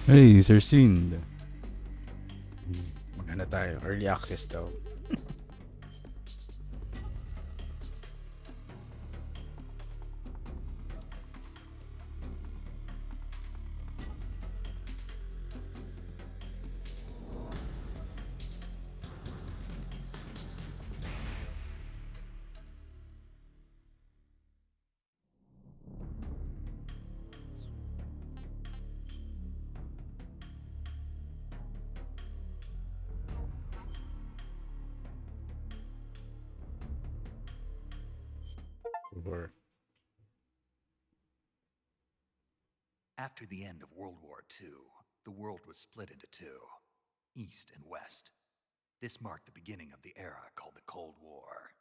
Hey, Sir Sind. Maganda tayo. Early access daw. Or After the end of World War II, the world was split into two, East and West. This marked the beginning of the era called the Cold War.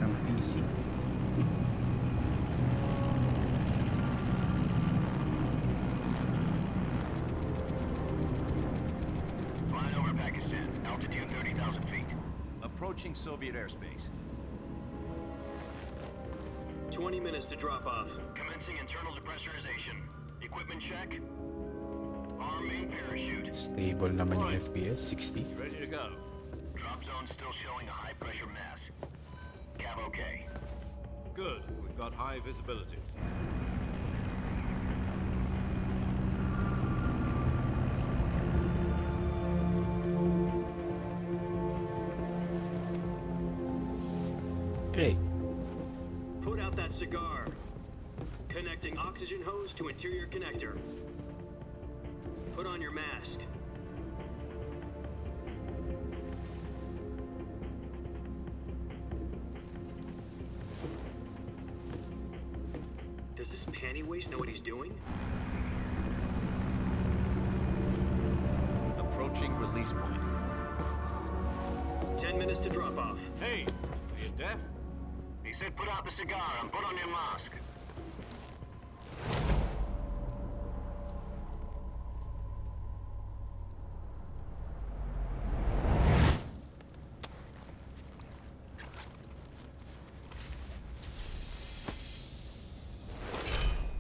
ng PC. Flying over Pakistan, altitude 30,000 feet. Approaching Soviet airspace. 20 minutes to drop off. Commencing internal depressurization. Equipment check. Arm main parachute. Stable naman yung FPS, 60. Ready to go. Drop zone still showing a high pressure mass. Cav okay. Good. We've got high visibility. Hey, Put out that cigar. Connecting oxygen hose to interior connector. Put on your mask. Does this panty waste know what he's doing? Approaching release point. 10 minutes to drop off. Hey, are you deaf? He said put out the cigar and put on your mask.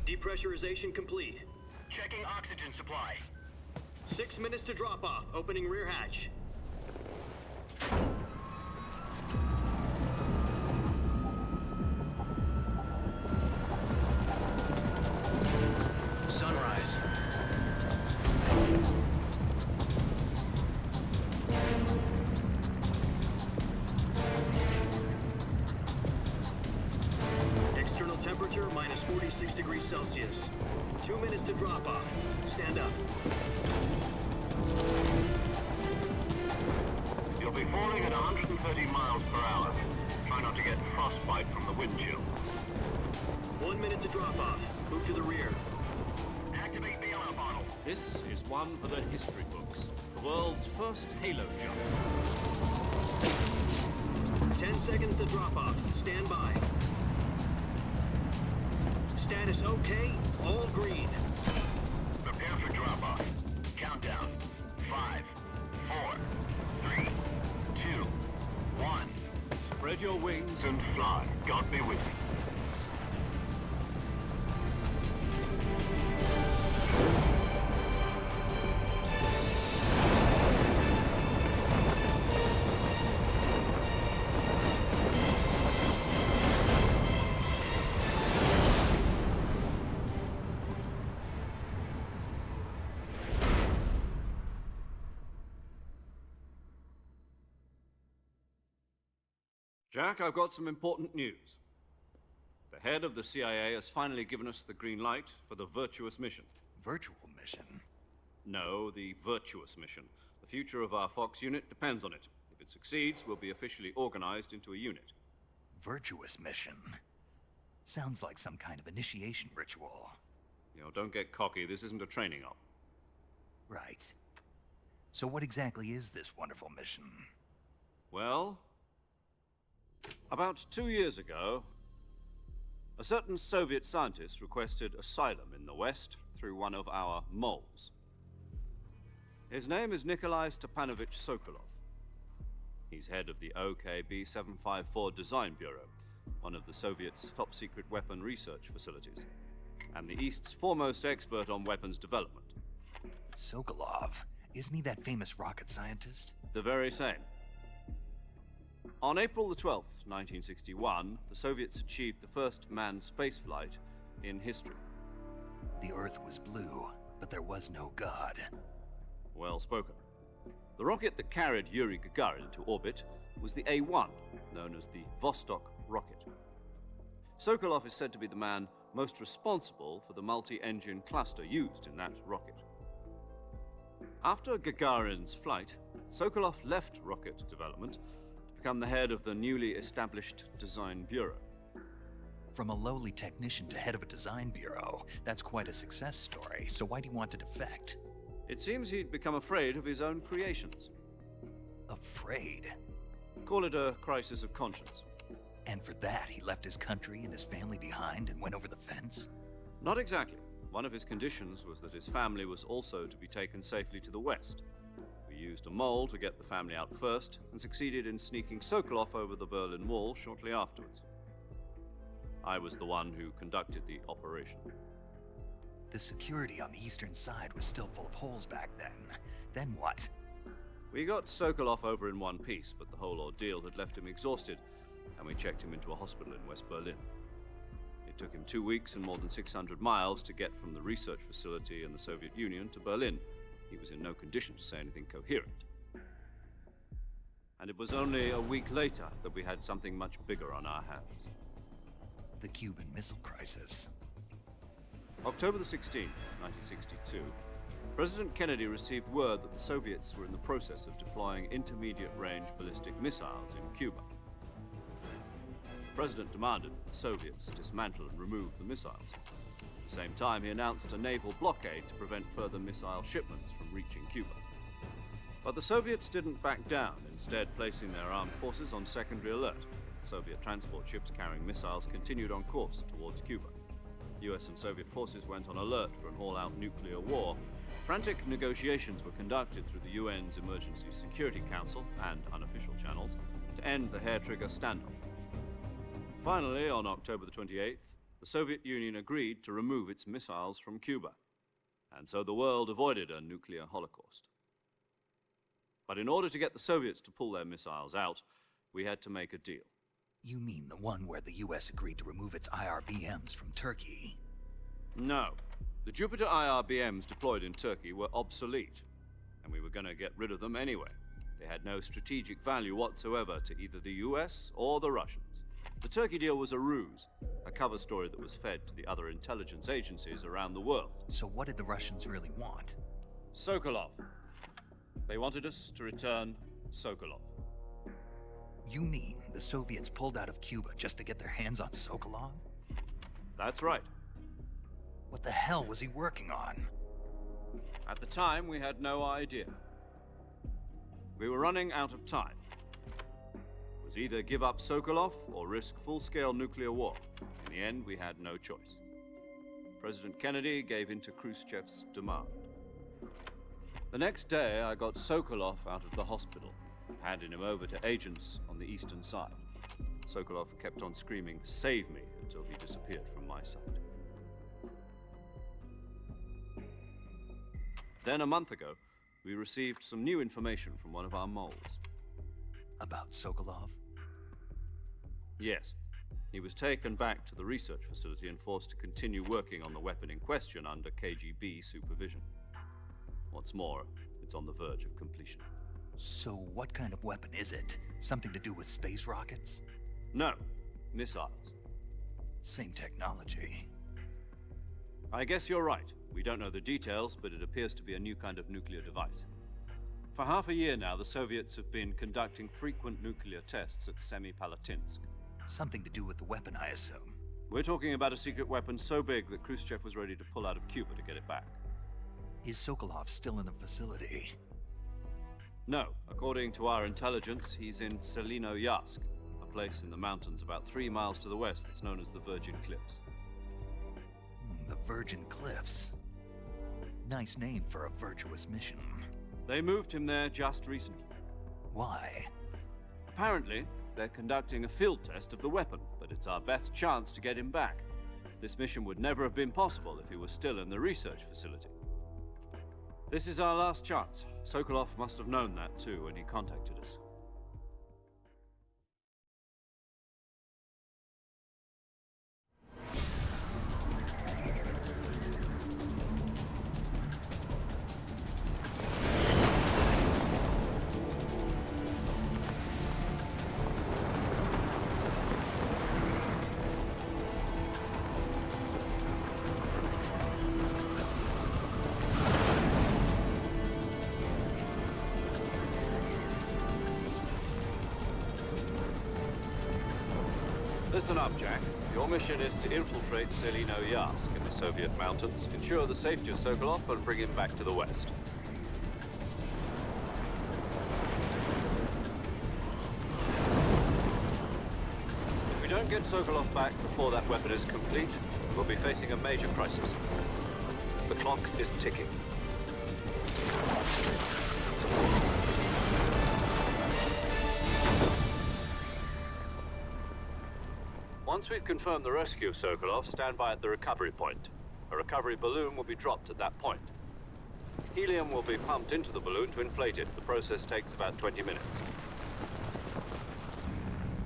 Depressurization complete. Checking oxygen supply. 6 minutes to drop off. Opening rear hatch. Sunrise. External temperature minus 46 degrees Celsius. 2 minutes to drop off. Stand up. You'll be falling at 130 miles per hour. Try not to get frostbite from the wind chill. 1 minute to drop off. Move to the rear. Activate the air bottle. This is one for the history books. The world's first halo jump. 10 seconds to drop off. Stand by. Status okay. All green. Prepare for drop-off. Countdown. 5, 4, 3, 2, 1. Spread your wings And fly. God be with you. Jack, I've got some important news. The head of the CIA has finally given us the green light for the Virtuous mission. Virtual mission? No, the Virtuous mission. The future of our Fox unit depends on it. If it succeeds, we'll be officially organized into a unit. Virtuous mission? Sounds like some kind of initiation ritual. You know, don't get cocky. This isn't a training op. Right. So what exactly is this wonderful mission? Well, about 2 years ago, a certain Soviet scientist requested asylum in the West through one of our moles. His name is Nikolai Stepanovich Sokolov. He's head of the OKB-754 Design Bureau, one of the Soviets' top-secret weapon research facilities, and the East's foremost expert on weapons development. Sokolov? Isn't he that famous rocket scientist? The very same. On April the 12th, 1961, the Soviets achieved the first manned spaceflight in history. The Earth was blue, but there was no God. Well spoken. The rocket that carried Yuri Gagarin into orbit was the A-1, known as the Vostok rocket. Sokolov is said to be the man most responsible for the multi-engine cluster used in that rocket. After Gagarin's flight, Sokolov left rocket development to become the head of the newly established Design Bureau. From a lowly technician to head of a design bureau, that's quite a success story, so why'd he want to defect? It seems he'd become afraid of his own creations. Afraid? Call it a crisis of conscience. And for that, he left his country and his family behind and went over the fence? Not exactly. One of his conditions was that his family was also to be taken safely to the West. We used a mole to get the family out first, and succeeded in sneaking Sokolov over the Berlin Wall shortly afterwards. I was the one who conducted the operation. The security on the eastern side was still full of holes back then. Then what? We got Sokolov over in one piece, but the whole ordeal had left him exhausted, and we checked him into a hospital in West Berlin. It took him 2 weeks and more than 600 miles to get from the research facility in the Soviet Union to Berlin. He was in no condition to say anything coherent. And it was only a week later that we had something much bigger on our hands. The Cuban Missile Crisis. October the 16th, 1962, President Kennedy received word that the Soviets were in the process of deploying intermediate-range ballistic missiles in Cuba. The President demanded that the Soviets dismantle and remove the missiles. At the same time, he announced a naval blockade to prevent further missile shipments from reaching Cuba. But the Soviets didn't back down, instead placing their armed forces on secondary alert. Soviet transport ships carrying missiles continued on course towards Cuba. US and Soviet forces went on alert for an all-out nuclear war. Frantic negotiations were conducted through the UN's Emergency Security Council and unofficial channels to end the hair-trigger standoff. Finally, on October the 28th, the Soviet Union agreed to remove its missiles from Cuba, and so the world avoided a nuclear holocaust. But in order to get the Soviets to pull their missiles out, we had to make a deal. You mean the one where the US agreed to remove its IRBMs from Turkey? No. The Jupiter IRBMs deployed in Turkey were obsolete, and we were going to get rid of them anyway. They had no strategic value whatsoever to either the US or the Russians. The Turkey deal was a ruse, a cover story that was fed to the other intelligence agencies around the world. So what did the Russians really want? Sokolov. They wanted us to return Sokolov. You mean the Soviets pulled out of Cuba just to get their hands on Sokolov? That's right. What the hell was he working on? At the time, we had no idea. We were running out of time. It was either give up Sokolov or risk full-scale nuclear war. In the end, we had no choice. President Kennedy gave in to Khrushchev's demand. The next day, I got Sokolov out of the hospital, handing him over to agents on the eastern side. Sokolov kept on screaming, "Save me," until he disappeared from my sight. Then, a month ago, we received some new information from one of our moles. About Sokolov? Yes. He was taken back to the research facility and forced to continue working on the weapon in question under KGB supervision. What's more, it's on the verge of completion. So what kind of weapon is it? Something to do with space rockets? No, missiles. Same technology. I guess you're right. We don't know the details, but it appears to be a new kind of nuclear device. For half a year now, the Soviets have been conducting frequent nuclear tests at Semipalatinsk. Something to do with the weapon, I assume. We're talking about a secret weapon so big that Khrushchev was ready to pull out of Cuba to get it back. Is Sokolov still in the facility? No, according to our intelligence, he's in Selino Yask, a place in the mountains about 3 miles to the west that's known as the Virgin Cliffs. The Virgin Cliffs. Nice name for a virtuous mission. They moved him there just recently. Why? Apparently, they're conducting a field test of the weapon, but it's our best chance to get him back. This mission would never have been possible if he was still in the research facility. This is our last chance. Sokolov must have known that too when he contacted us. Listen up, Jack. Your mission is to infiltrate Selino Yask in the Soviet mountains, ensure the safety of Sokolov, and bring him back to the west. If we don't get Sokolov back before that weapon is complete, we'll be facing a major crisis. The clock is ticking. Once we've confirmed the rescue of Sokolov, stand by at the recovery point. A recovery balloon will be dropped at that point. Helium will be pumped into the balloon to inflate it. The process takes about 20 minutes.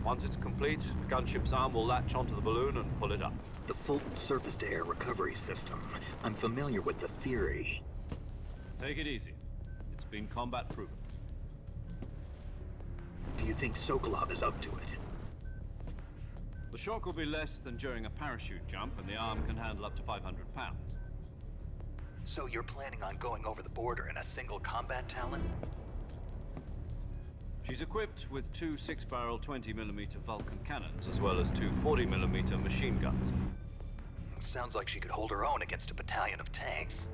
Once it's complete, the gunship's arm will latch onto the balloon and pull it up. The Fulton surface-to-air recovery system. I'm familiar with the theory. Take it easy. It's been combat proven. Do you think Sokolov is up to it? The shock will be less than during a parachute jump, and the arm can handle up to 500 pounds. So you're planning on going over the border in a single combat Talon? She's equipped with 2 6-barrel 20mm Vulcan cannons, as well as 2 40mm machine guns. Sounds like she could hold her own against a battalion of tanks.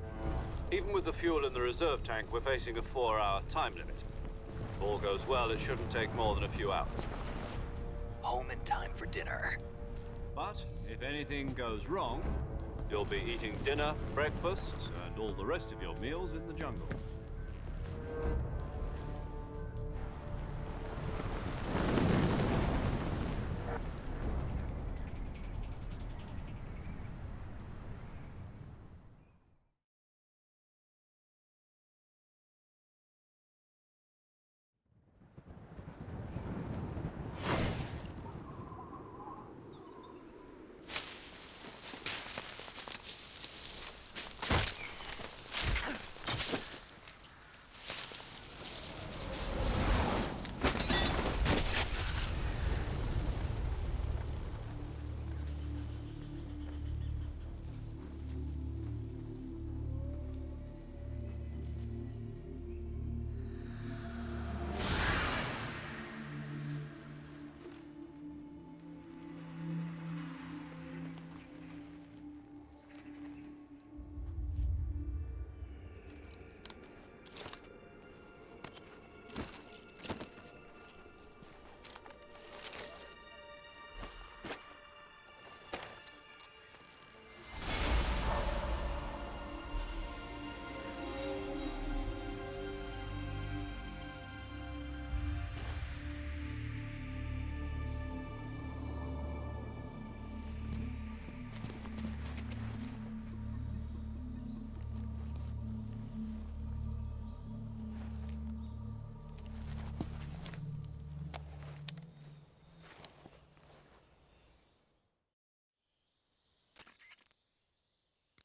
Even with the fuel in the reserve tank, we're facing a 4-hour time limit. If all goes well, it shouldn't take more than a few hours. Home in time for dinner. But if anything goes wrong, you'll be eating dinner, breakfast, and all the rest of your meals in the jungle.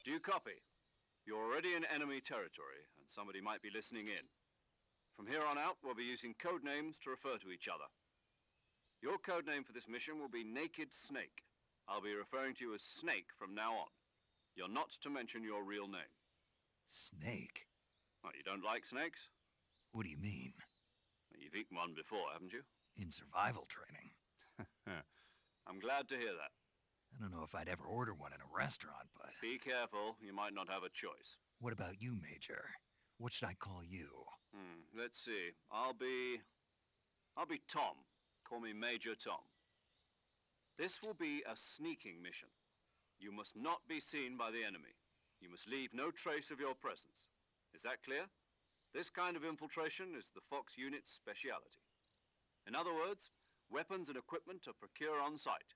Do you copy? You're already in enemy territory, and somebody might be listening in. From here on out, we'll be using code names to refer to each other. Your code name for this mission will be Naked Snake. I'll be referring to you as Snake from now on. You're not to mention your real name. Snake? Oh, you don't like snakes? What do you mean? Well, you've eaten one before, haven't you? In survival training. I'm glad to hear that. I don't know if I'd ever order one in a restaurant, but... Be careful, you might not have a choice. What about you, Major? What should I call you? Let's see. I'll be Tom. Call me Major Tom. This will be a sneaking mission. You must not be seen by the enemy. You must leave no trace of your presence. Is that clear? This kind of infiltration is the Fox unit's speciality. In other words, weapons and equipment are procured on site.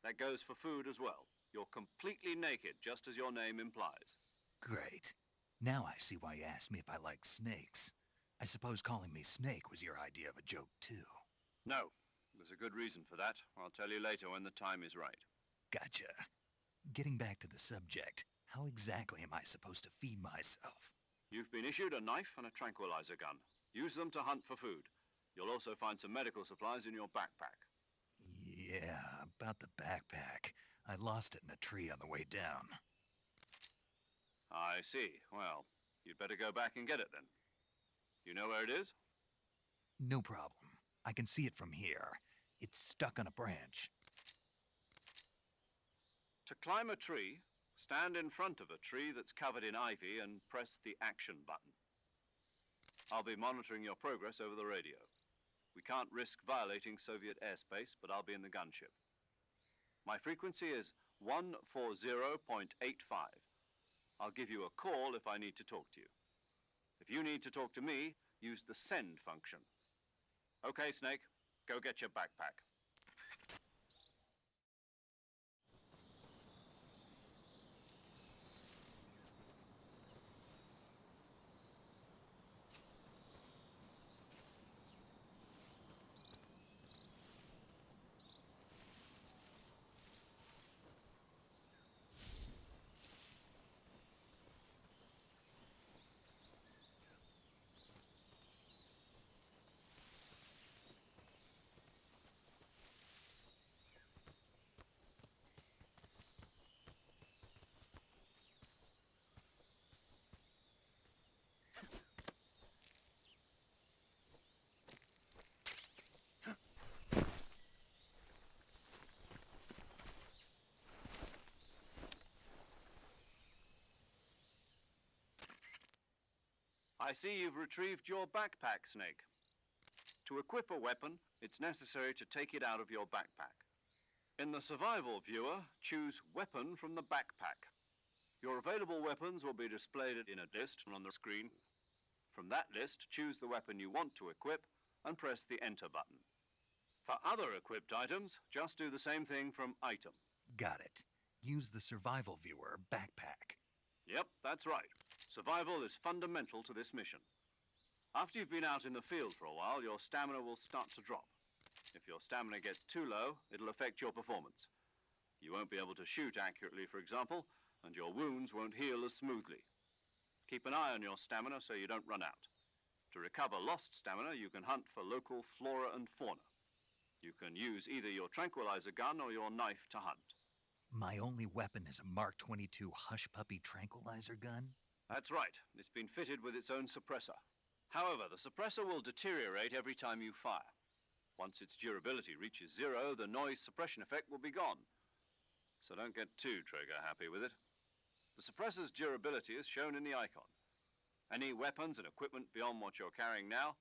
That goes for food as well. You're completely naked, just as your name implies. Great. Now I see why you asked me if I like snakes. I suppose calling me Snake was your idea of a joke, too. No, there's a good reason for that. I'll tell you later when the time is right. Gotcha. Getting back to the subject, how exactly am I supposed to feed myself? You've been issued a knife and a tranquilizer gun. Use them to hunt for food. You'll also find some medical supplies in your backpack. Yeah, about the backpack. I lost it in a tree on the way down. I see. Well, you'd better go back and get it then. You know where it is? No problem. I can see it from here. It's stuck on a branch. To climb a tree, stand in front of a tree that's covered in ivy and press the action button. I'll be monitoring your progress over the radio. We can't risk violating Soviet airspace, but I'll be in the gunship. My frequency is 140.85. I'll give you a call if I need to talk to you. If you need to talk to me, use the send function. Okay, Snake, go get your backpack. I see you've retrieved your backpack, Snake. To equip a weapon, it's necessary to take it out of your backpack. In the survival viewer, choose Weapon from the backpack. Your available weapons will be displayed in a list on the screen. From that list, choose the weapon you want to equip and press the Enter button. For other equipped items, just do the same thing from Item. Got it. Use the survival viewer backpack. Yep, that's right. Survival is fundamental to this mission. After you've been out in the field for a while, your stamina will start to drop. If your stamina gets too low, it'll affect your performance. You won't be able to shoot accurately, for example, and your wounds won't heal as smoothly. Keep an eye on your stamina so you don't run out. To recover lost stamina, you can hunt for local flora and fauna. You can use either your tranquilizer gun or your knife to hunt. My only weapon is a Mark 22 Hush Puppy tranquilizer gun? That's right. It's been fitted with its own suppressor. However, the suppressor will deteriorate every time you fire. Once its durability reaches zero, the noise suppression effect will be gone. So don't get too trigger happy with it. The suppressor's durability is shown in the icon. Any weapons and equipment beyond what you're carrying now,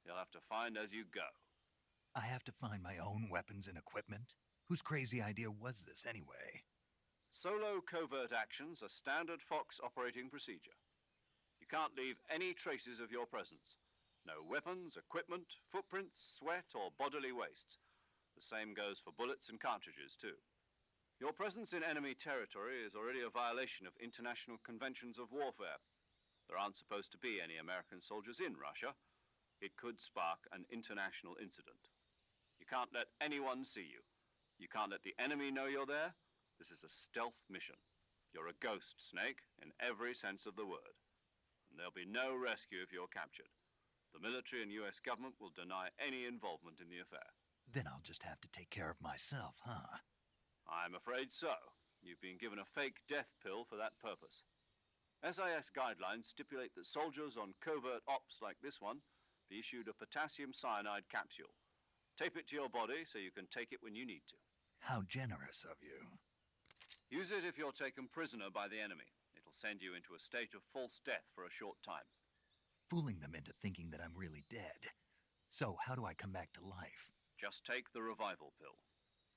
you'll have to find as you go. I have to find my own weapons and equipment? Whose crazy idea was this anyway? Solo covert actions are standard Fox operating procedure. You can't leave any traces of your presence. No weapons, equipment, footprints, sweat, or bodily wastes. The same goes for bullets and cartridges, too. Your presence in enemy territory is already a violation of international conventions of warfare. There aren't supposed to be any American soldiers in Russia. It could spark an international incident. You can't let anyone see you. You can't let the enemy know you're there. This is a stealth mission. You're a ghost, Snake, in every sense of the word. And there'll be no rescue if you're captured. The military and US government will deny any involvement in the affair. Then I'll just have to take care of myself, huh? I'm afraid so. You've been given a fake death pill for that purpose. SIS guidelines stipulate that soldiers on covert ops like this one be issued a potassium cyanide capsule. Tape it to your body so you can take it when you need to. How generous of you. Use it if you're taken prisoner by the enemy. It'll send you into a state of false death for a short time. Fooling them into thinking that I'm really dead. So, how do I come back to life? Just take the revival pill.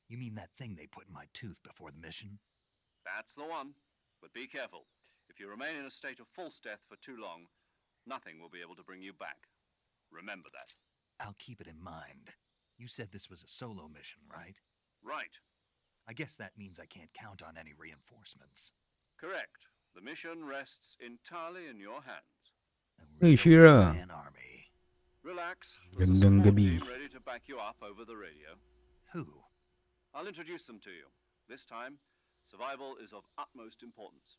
You mean that thing they put in my tooth before the mission? That's the one. But be careful. If you remain in a state of false death for too long, nothing will be able to bring you back. Remember that. I'll keep it in mind. You said this was a solo mission, right? Right. I guess that means I can't count on any reinforcements. Correct. The mission rests entirely in your hands. A Hey, real Shira. man army. Relax. There's a Gandang support gabi. team ready to back you up over the radio. Who? I'll introduce them to you. This time, survival is of utmost importance.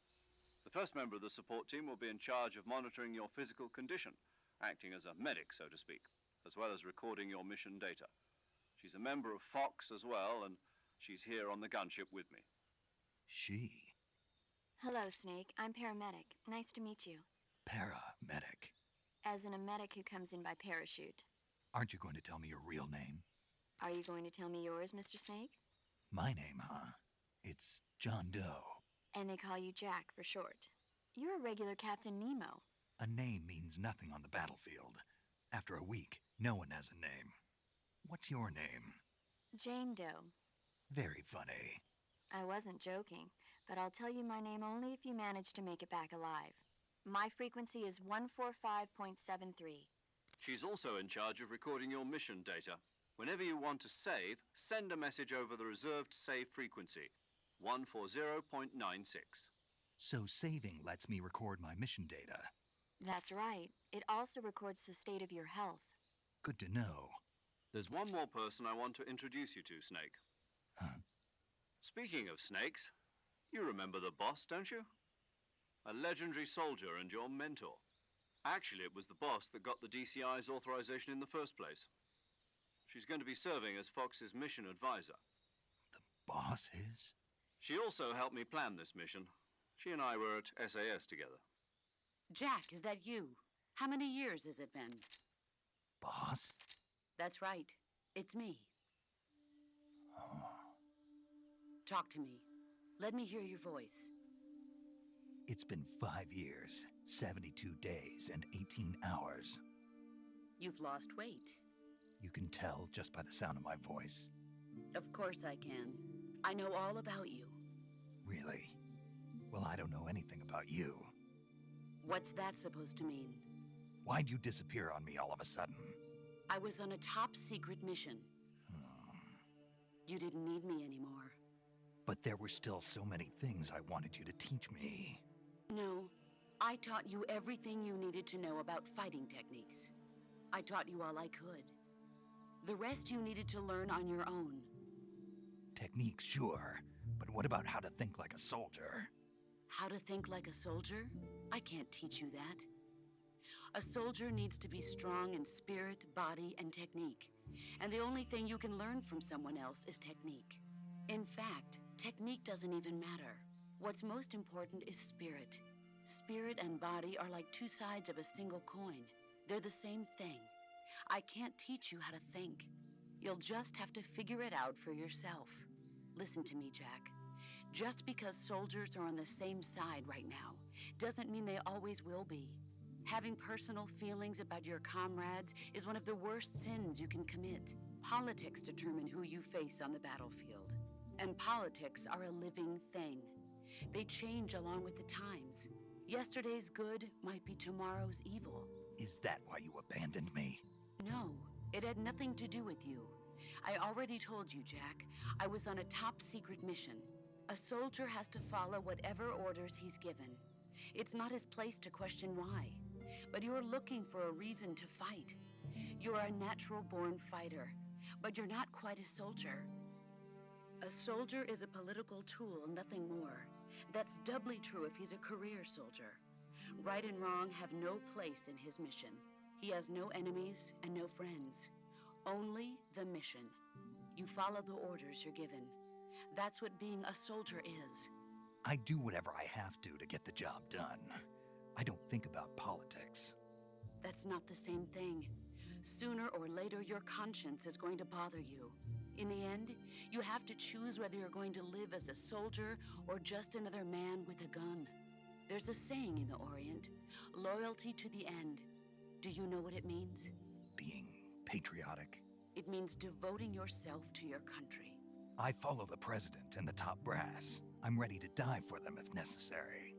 The first member of the support team will be in charge of monitoring your physical condition, acting as a medic, so to speak, as well as recording your mission data. She's a member of Fox as well, and she's here on the gunship with me. She. Hello, Snake. I'm paramedic. Nice to meet you. Paramedic. As in a medic who comes in by parachute. Aren't you going to tell me your real name? Are you going to tell me yours, Mr. Snake? My name, huh? It's John Doe. And they call you Jack for short. You're a regular Captain Nemo. A name means nothing on the battlefield. After a week, no one has a name. What's your name? Jane Doe. Very funny. I wasn't joking, but I'll tell you my name only if you manage to make it back alive. My frequency is 145.73. She's also in charge of recording your mission data. Whenever you want to save, send a message over the reserved save frequency, 140.96. So saving lets me record my mission data. That's right. It also records the state of your health. Good to know. There's one more person I want to introduce you to, Snake. Huh? Speaking of snakes, you remember the boss, don't you? A legendary soldier and your mentor. Actually, it was the boss that got the DCI's authorization in the first place. She's going to be serving as Fox's mission advisor. The boss is? She also helped me plan this mission. She and I were at SAS together. Jack, is that you? How many years has it been? Boss? That's right. It's me. Oh. Talk to me. Let me hear your voice. It's been 5 years, 72 days, and 18 hours. You've lost weight. You can tell just by the sound of my voice. Of course I can. I know all about you. Really? Well, I don't know anything about you. What's that supposed to mean? Why'd you disappear on me all of a sudden? I was on a top-secret mission. You didn't need me anymore. But there were still so many things I wanted you to teach me. No, I taught you everything you needed to know about fighting techniques. I taught you all I could. The rest you needed to learn on your own. Techniques, sure. But what about how to think like a soldier? How to think like a soldier? I can't teach you that. A soldier needs to be strong in spirit, body, and technique. And the only thing you can learn from someone else is technique. In fact, technique doesn't even matter. What's most important is spirit. Spirit and body are like two sides of a single coin. They're the same thing. I can't teach you how to think. You'll just have to figure it out for yourself. Listen to me, Jack. Just because soldiers are on the same side right now doesn't mean they always will be. Having personal feelings about your comrades is one of the worst sins you can commit. Politics determine who you face on the battlefield. And politics are a living thing. They change along with the times. Yesterday's good might be tomorrow's evil. Is that why you abandoned me? No, it had nothing to do with you. I already told you, Jack. I was on a top-secret mission. A soldier has to follow whatever orders he's given. It's not his place to question why. But you're looking for a reason to fight. You're a natural-born fighter, but you're not quite a soldier. A soldier is a political tool, nothing more. That's doubly true if he's a career soldier. Right and wrong have no place in his mission. He has no enemies and no friends. Only the mission. You follow the orders you're given. That's what being a soldier is. I do whatever I have to get the job done. I don't think about politics. That's not the same thing. Sooner or later, your conscience is going to bother you. In the end, you have to choose whether you're going to live as a soldier or just another man with a gun. There's a saying in the Orient, loyalty to the end. Do you know what it means? Being patriotic. It means devoting yourself to your country. I follow the president and the top brass. I'm ready to die for them if necessary.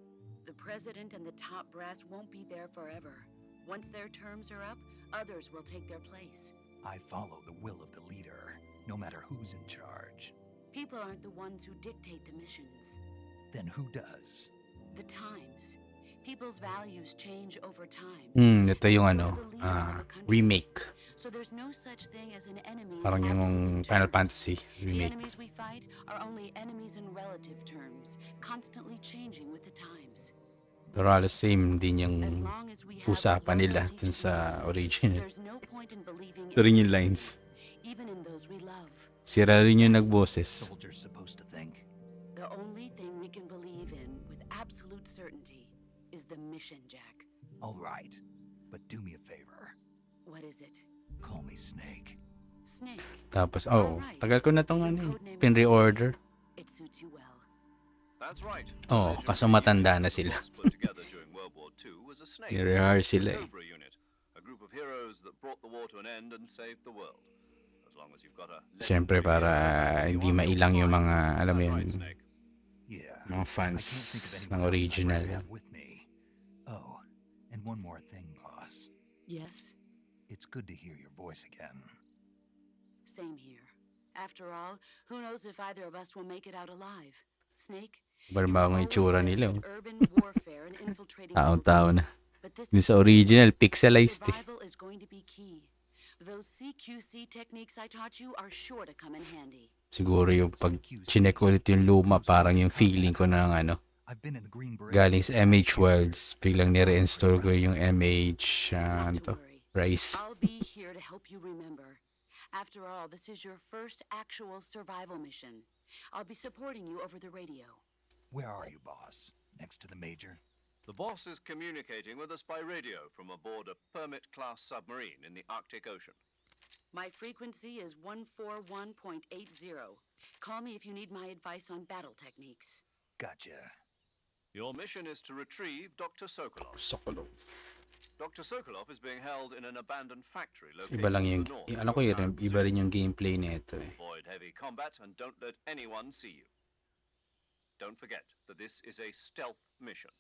The president and the top brass won't be there forever. Once their terms are up, others will take their place. I follow the will of the leader, no matter who's in charge. People aren't the ones who dictate the missions. Then who does? The times. People's values change over time. Ito yung remake. So there's no such thing as an enemy. Parang yung Final Fantasy The remake. enemies we fight are only enemies in relative terms, constantly changing with the times. Pero halos same din yung As long as we have usapan nila loyalty dun to sa one, original. there's no point in believing Ito rin yung lines. even in those we love. Sira rin yung nagboses. Soldiers supposed to think. The only thing we can believe in with absolute certainty is the mission, Jack. All right, but do me a favor. What is it? Call me Snake. Snake. Tapos, tagal ko na tong pin-reorder. It suits you well. That's right. Oh, kaso matanda na sila. Put together during World War II was a snake. Ni-rehearse sila eh. Cobra unit, a group of heroes that brought the war to an end and saved the world. As long as you've got a Siyempre para hindi mailang yung mga, alam mo yun, Yeah. mga fans I can't think of ng anyone else I'd original. rather have with me. Oh, and one more thing, boss. Yes, It's good to hear your voice again. same here. After all, who knows if either of us will make it out alive? Snake? Bagong itsura nila. Urban warfare and infiltrating Taon-taon na. But this Yung sa original, pixelized eh. survival is going to be key. Those CQC techniques I taught you are sure to come in handy. Siguro yung pag chinek ulit yung luma, parang yung feeling ko ng I've been in the Green Beret. galing sa MH Worlds, biglang nire-install ko yung MH, Not ano to to, worry. Rise. I'll be here to help you remember. After all, this is your first actual survival mission. I'll be supporting you over the radio. Where are you, boss? Next to the major? The boss is communicating with us by radio from aboard a Permit-class submarine in the Arctic Ocean. My frequency is 141.80. Call me if you need my advice on battle techniques. Gotcha. Your mission is to retrieve Dr. Sokolov. Sokolov. Dr. Sokolov is being held in an abandoned factory located Iba lang to yung, the north ano of ko yun, Ground iba Zero. rin yung gameplay nito eh. Avoid heavy combat and don't let anyone see you. Don't forget that this is a stealth mission.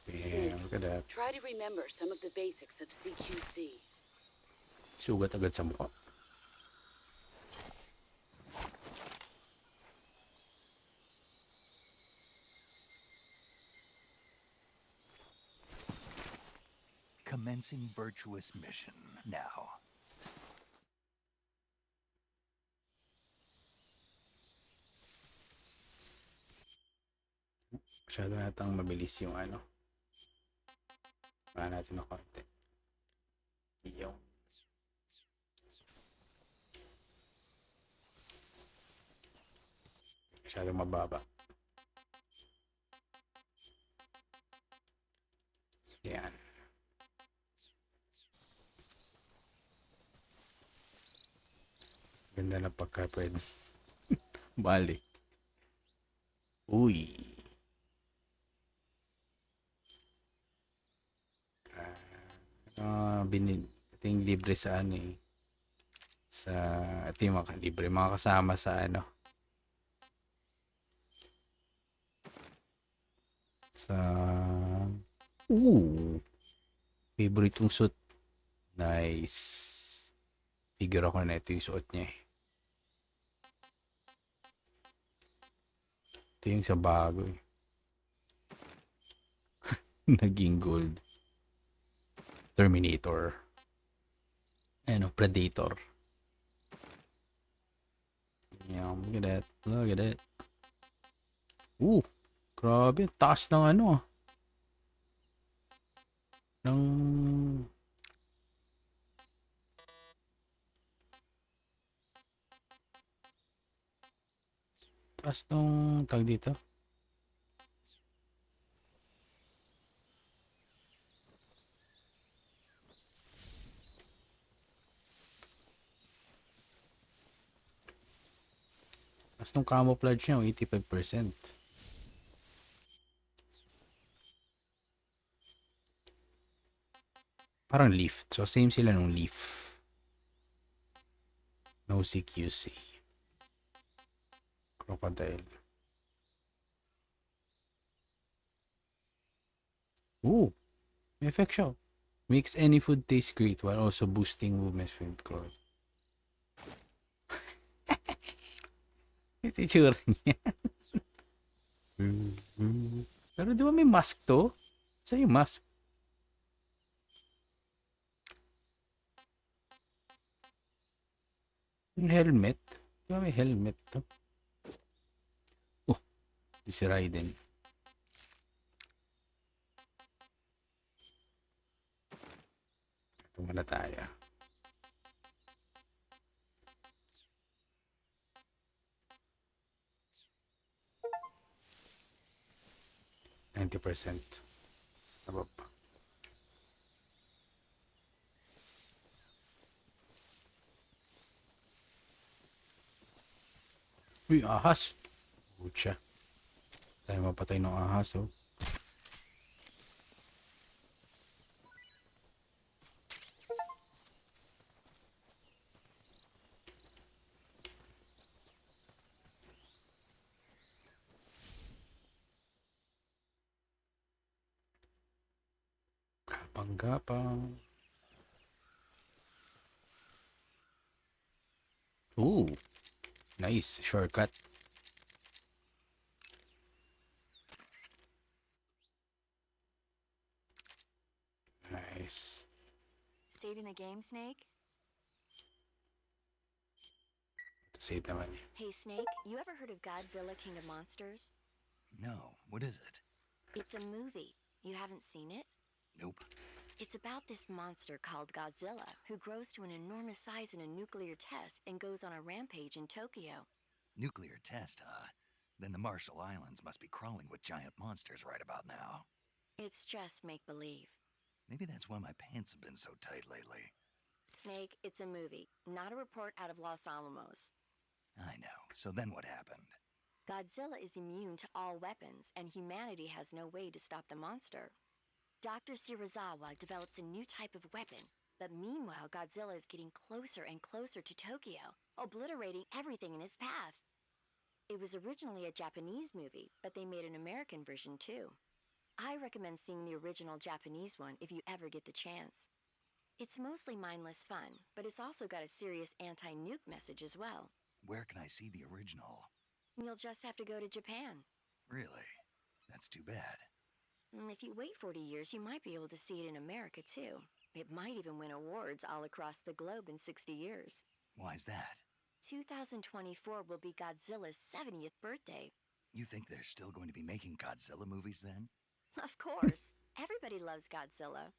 Damn, look at that. Try to remember some of the basics of CQC. Sugat agad sa mukha. Commencing virtuous mission now. Masyado natang mabilis yung ano. Baka natin ng konti. Yung. Masyado mababa. Yan. Ganda na pagka pwede. Balik. Uy. Ito yung libre sa ano eh. Sa, ito yung mga libre. Mga kasama sa ano. Sa, favorite yung suit. Nice. Figure ako na ito yung suot niya eh. Ito yung sa bago eh. Naging gold. Terminator. Ano, Predator. Yeah, look at that. Look at that. Grabe. Taas ng ano ah. Ng... Taas ng tag dito. Tapos nung camouflage niya, 85%. Parang leaf. So, same sila nung leaf. No CQC. Crocodile. Ooh! May effect siya. Makes any food taste great while also boosting movement speed growth. Ito yung tsura niya. Pero di ba may mask to? Saan yung mask? Yung helmet? Di ba may helmet to? Oh, di si Raiden. Ito muna tayo. %. Above. Uy, ahas. Pucha. Tayo mapatay ng ahas, oh. Kapang-gapang. Ooh. Nice. Shortcut. Nice. Saving the game, Snake? Ito save naman eh. Hey, Snake, you ever heard of Godzilla King of Monsters? No, what is it? It's a movie. You haven't seen it? Nope. It's about this monster called Godzilla, who grows to an enormous size in a nuclear test and goes on a rampage in Tokyo. Nuclear test, huh? Then the Marshall Islands must be crawling with giant monsters right about now. It's just make-believe. Maybe that's why my pants have been so tight lately. Snake, it's a movie, not a report out of Los Alamos. I know. So then what happened? Godzilla is immune to all weapons, and humanity has no way to stop the monster. Dr. Shirazawa develops a new type of weapon, but meanwhile Godzilla is getting closer and closer to Tokyo, obliterating everything in his path. It was originally a Japanese movie, but they made an American version too. I recommend seeing the original Japanese one if you ever get the chance. It's mostly mindless fun, but it's also got a serious anti-nuke message as well. Where can I see the original? You'll just have to go to Japan. Really? That's too bad. If you wait 40 years, you might be able to see it in America too. It might even win awards all across the globe in 60 years. Why's that? 2024 will be Godzilla's 70th birthday. You think they're still going to be making Godzilla movies then? Of course. Everybody loves Godzilla.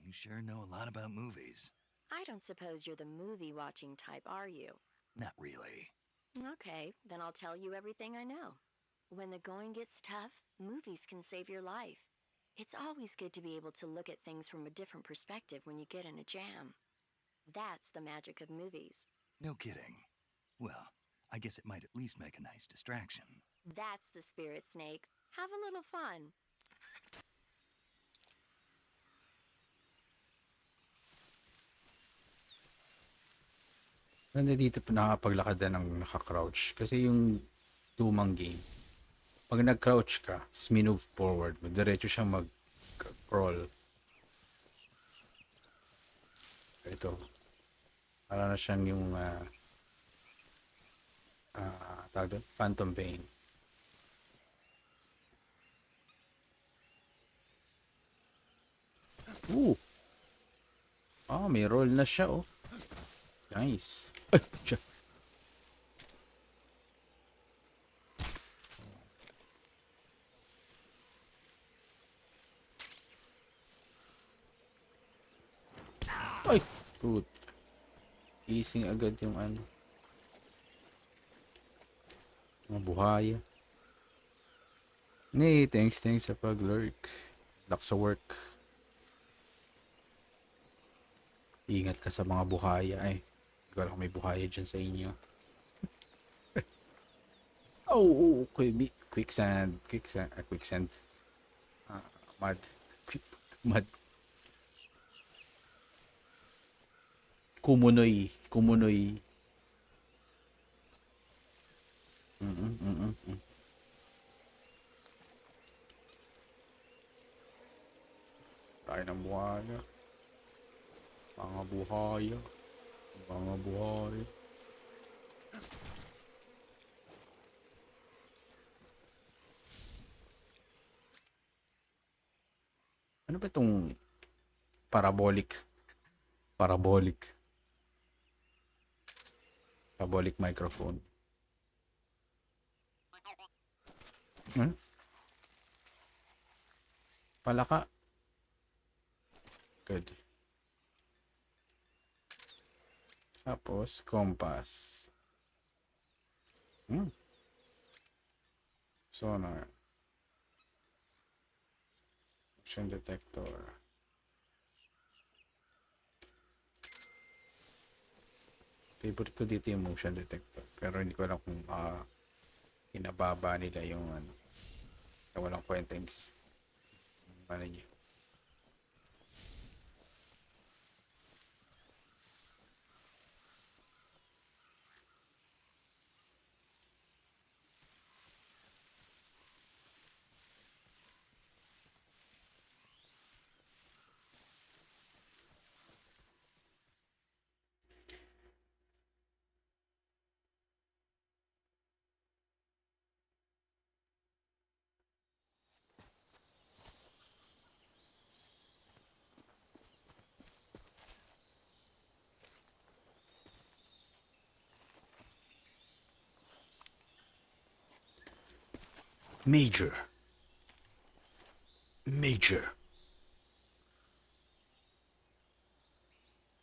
You sure know a lot about movies. I don't suppose you're the movie-watching type, are you? Not really. Okay, then I'll tell you everything I know. When the going gets tough, movies can save your life. It's always good to be able to look at things from a different perspective when you get in a jam. That's the magic of movies. No kidding. Well, I guess it might at least make a nice distraction. That's the spirit, Snake. Have a little fun. Ganda dito pa nakapaglakad na ng naka-crouch. Kasi yung lumang game, pag nag-crouch ka, move forward, diretso siya mag-crawl. Ito. Para na siyang yung tawag doon, Phantom Pain. Ooh! May roll na siya, oh. Nice. Ay, siya. Ay! Good. Gising agad yung ano. Mga buhaya. Hey, thanks sa pag-lurk. Luck sa work. Ingat ka sa mga buhaya eh. Hindi ko alam kung may buhaya dyan sa inyo. Oh, quicksand. Quicksand. Mud. Mud. Kumunoy. Tayo ng buhaya. Mga buhaya. Mga buhaya. Ano ba itong parabolic? Parabolic microphone. Ano? Palaka. Good. Tapos, compass. Sonar. Motion detector. Favorite ko dito yung motion detector. Pero hindi ko alam kung kinababa nila yung ano. Walang kwenta yung ano niya. Major.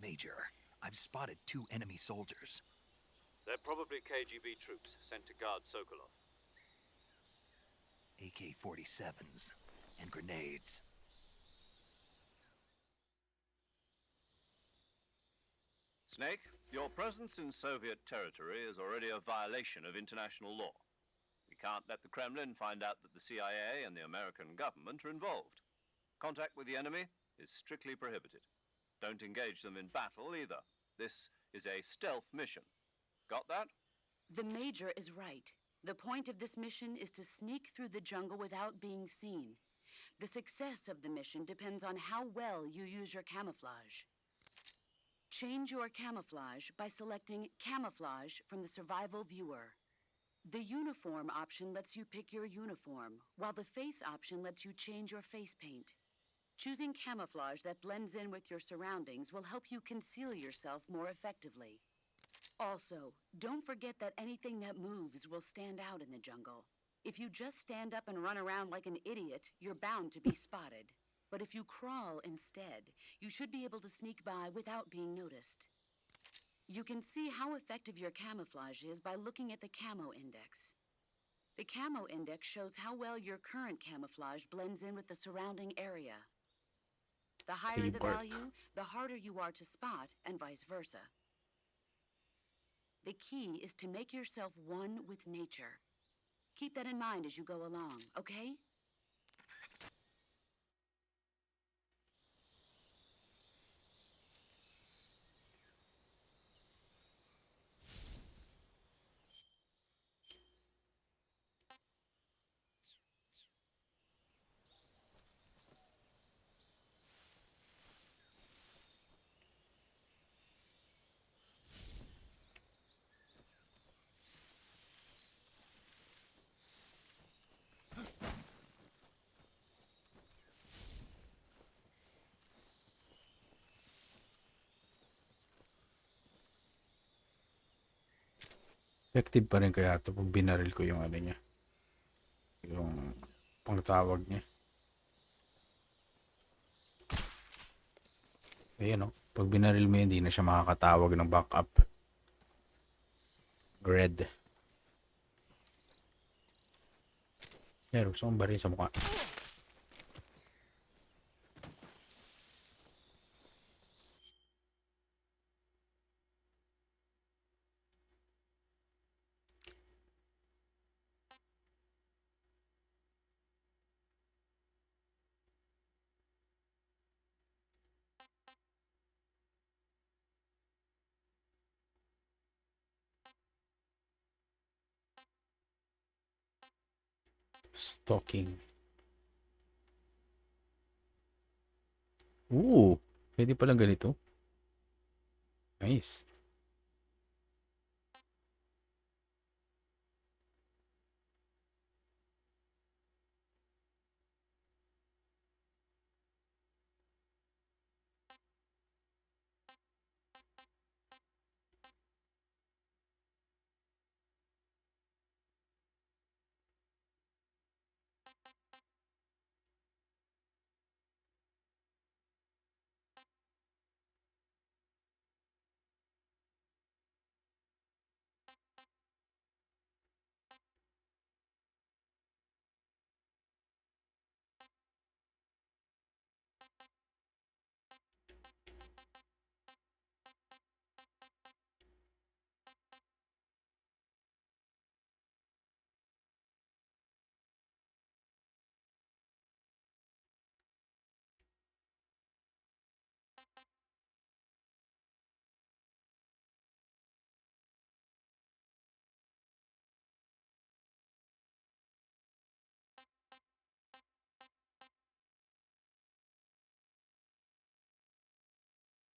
Major, I've spotted 2 enemy soldiers. They're probably KGB troops sent to guard Sokolov. AK-47s and grenades. Snake, your presence in Soviet territory is already a violation of international law. We can't let the Kremlin find out that the CIA and the American government are involved. Contact with the enemy is strictly prohibited. Don't engage them in battle either. This is a stealth mission. Got that? The Major is right. The point of this mission is to sneak through the jungle without being seen. The success of the mission depends on how well you use your camouflage. Change your camouflage by selecting Camouflage from the Survival Viewer. The Uniform option lets you pick your uniform, while the Face option lets you change your face paint. Choosing camouflage that blends in with your surroundings will help you conceal yourself more effectively. Also, don't forget that anything that moves will stand out in the jungle. If you just stand up and run around like an idiot, you're bound to be spotted. But if you crawl instead, you should be able to sneak by without being noticed. You can see how effective your camouflage is by looking at the Camo Index. The Camo Index shows how well your current camouflage blends in with the surrounding area. The higher the value, the harder you are to spot, and vice versa. The key is to make yourself one with nature. Keep that in mind as you go along, okay? Effective pa rin kaya ito pag binaril ko yung ano niya. Yung pangtawag niya. Ayan o. Pag binaril mo hindi na siya makakatawag ng backup. Red. Pero gusto kong baril sa mukha. Stalking. Ooh, pwede palang ganito. Nice.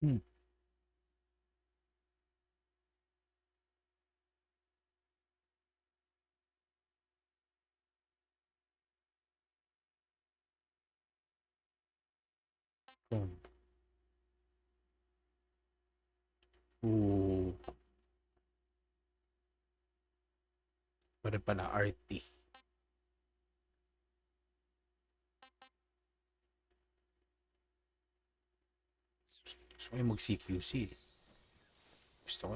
Hmm. Oh. Ooh. Pwede pala RT. Gusto ko yung mag-CQC. Gusto ko.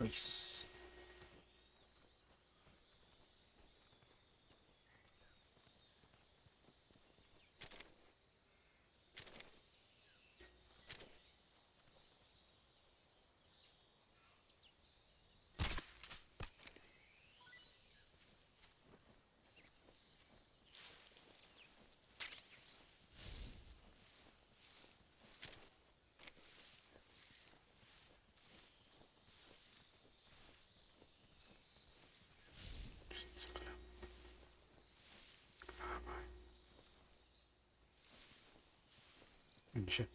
Nice. Hindi siya.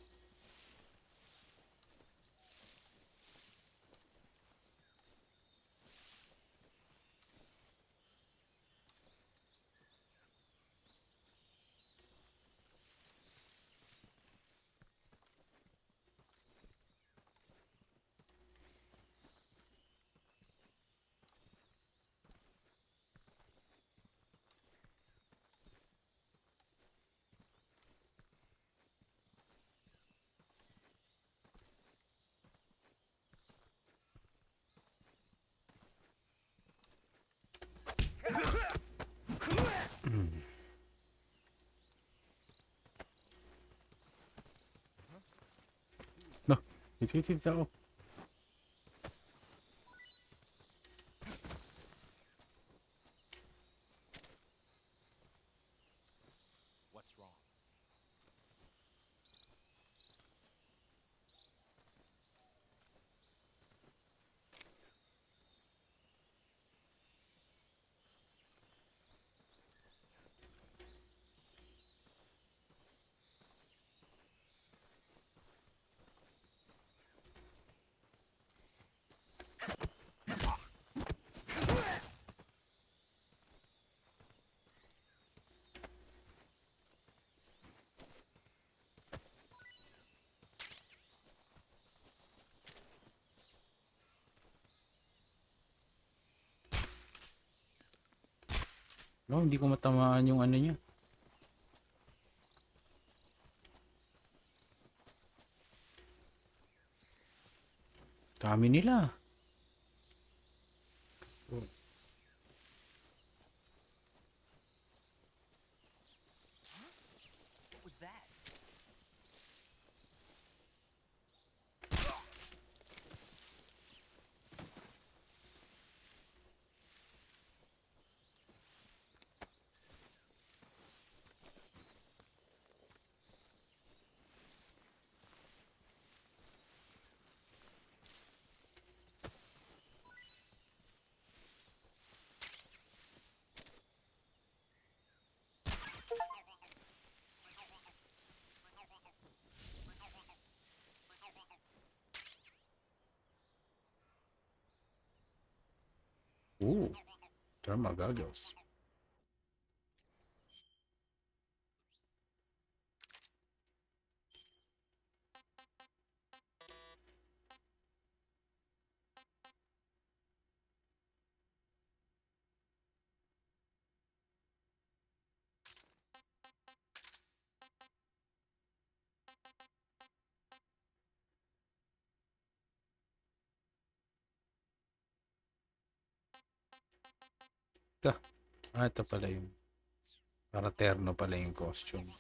No, hit ako. What's wrong? No, hindi ko matamaan yung ano niya. Dami nila. What was that? Ooh, thermal goggles. Ito. Ito pala yung para terno pala yung costume.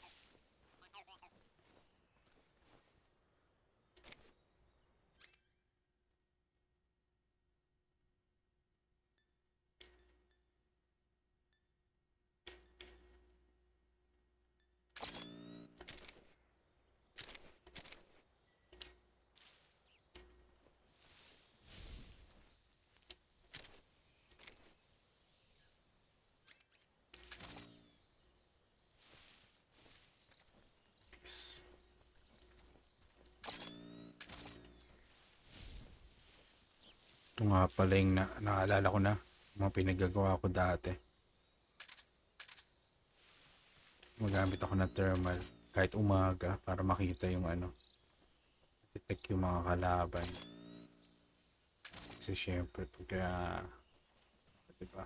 Yes. Ito nga pala yung naalala ko na mga pinagagawa ko dati. Magamit ako ng thermal kahit umaga para makita yung detect yung mga kalaban. Kasi syempre pagka diba,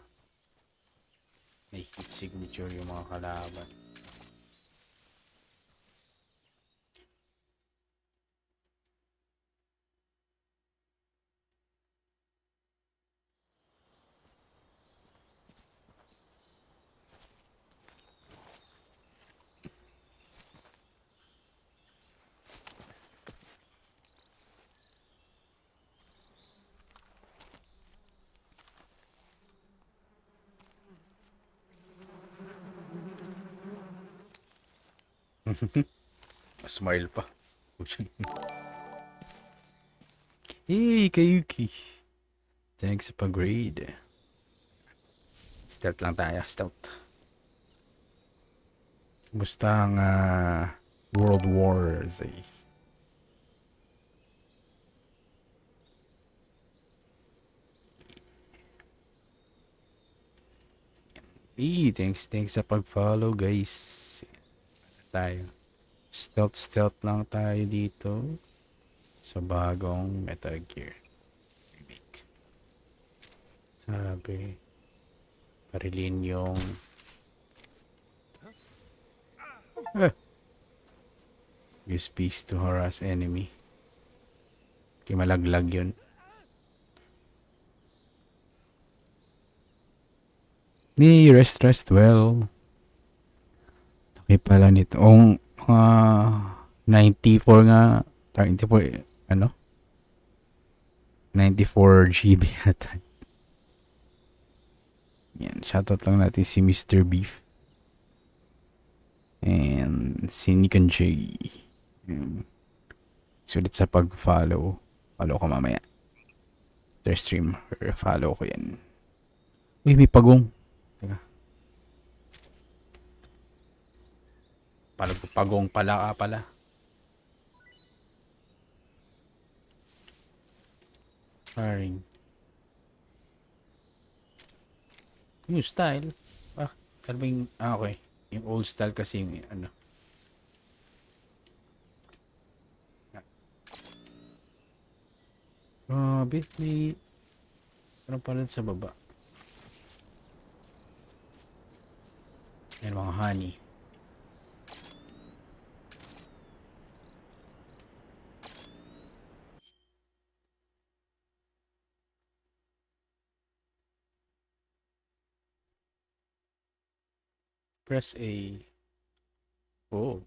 may heat signature yung mga kalaban. Smile pa. Hey, Kayuki. Thanks sa pag-raid. Stealth lang tayo, stealth. Kumusta ang World War Z? Hey, thanks sa pag-follow, guys. Tayo. Stealth lang tayo dito sa bagong Metal Gear remake. Sabi, parilin yung use peace to harass enemy. Kaya malaglag yun. Ni rest well. Laki pala nito. 94 nga. 94 94 GB yata. Yan, shoutout lang natin si Mr. Beef. And si Nikon J. Sulit sa pag-follow. Follow ko mamaya. Their stream. Follow ko yan. Uy, may pagong. Teka. Pagong pala ka pala. Firing. Yung style. Sabi yung, okay. Yung old style kasi yung Grabe, may pala sa baba. Yan mga honey. Press A. Oh.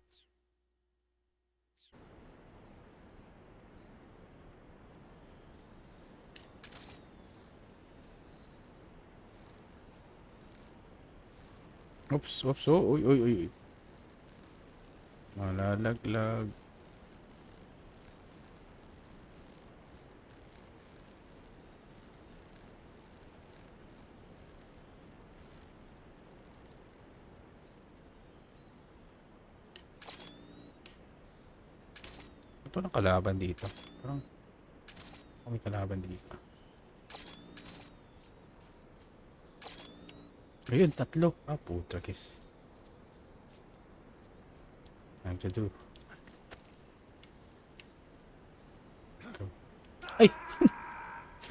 Oops. Oh, uy. Malalaglag. Ito na kalaban dito. Parang may kalaban dito. Ayun, tatlo. Ah, puta kiss. Time to do. Go. Ay!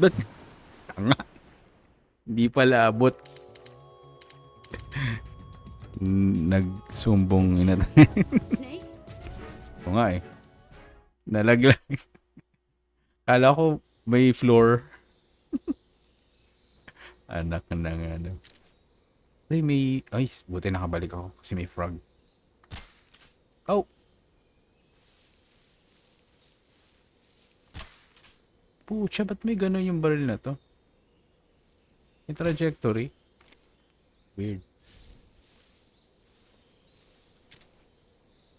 Ba't? Tanga. Hindi pala abot. Nagsumbong ina. Snake? Oo nga eh. Nalaglag. Kala ko may floor. Anak ng ano. Ay, ay, buti nakabalik ako kasi may frog. Oh! Pucha, ba't may ganun yung baril na to? Yung trajectory. Weird.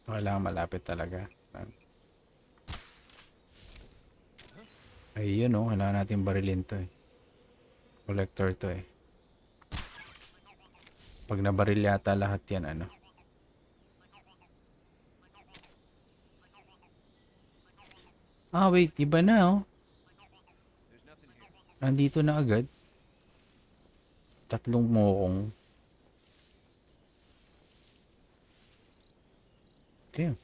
Kailangan malapit talaga. Ay, yun oh. Kailangan natin barilin to eh. Collector to eh. Pag nabaril yata lahat yan, ano? Ah, wait. Iba na oh. Nandito na agad. Tatlong mokong. Damn.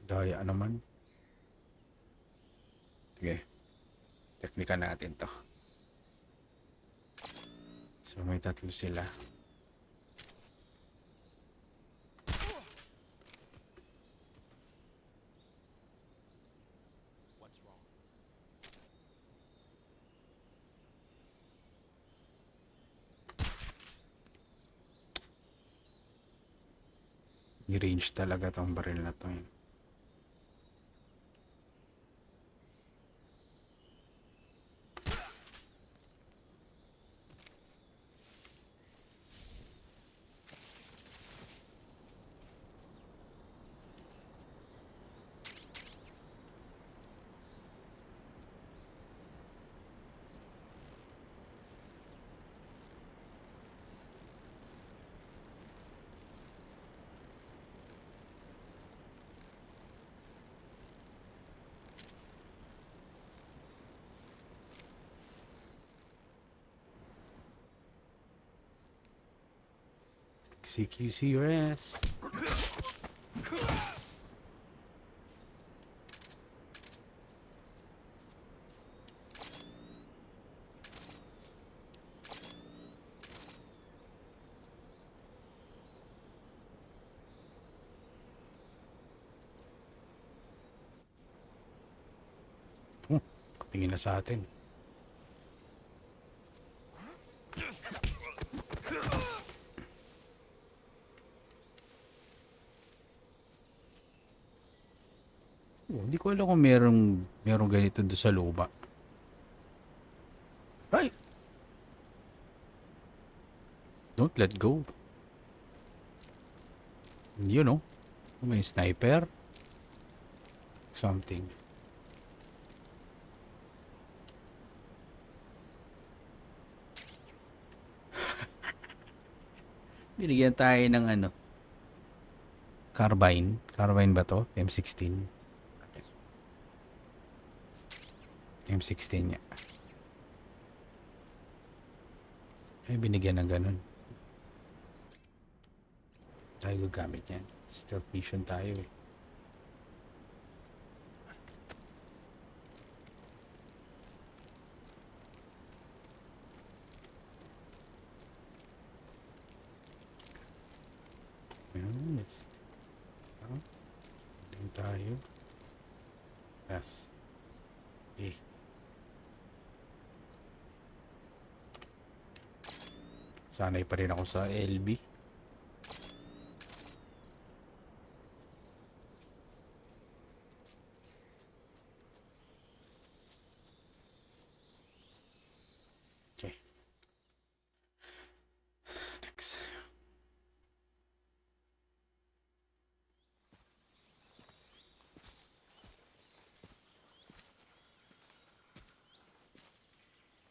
Daya naman. Sige. Teknika natin to. So may tatlo sila. What's wrong? I-range talaga tong baril na to eh. CQC your ass. Tingin na sa atin. Hindi ko alam kung merong ganito doon sa lupa. Ay! Don't let go. You know, may sniper. Something. Binigyan tayo ng ano. Carbine. Carbine ba to? M16. M16 niya. Ay, binigyan ng ganun. Tayo gagamit yan. Stealth mission tayo eh. Let's din tayo. Yes. Okay. Sanay pa rin ako sa LB. Okay. Next.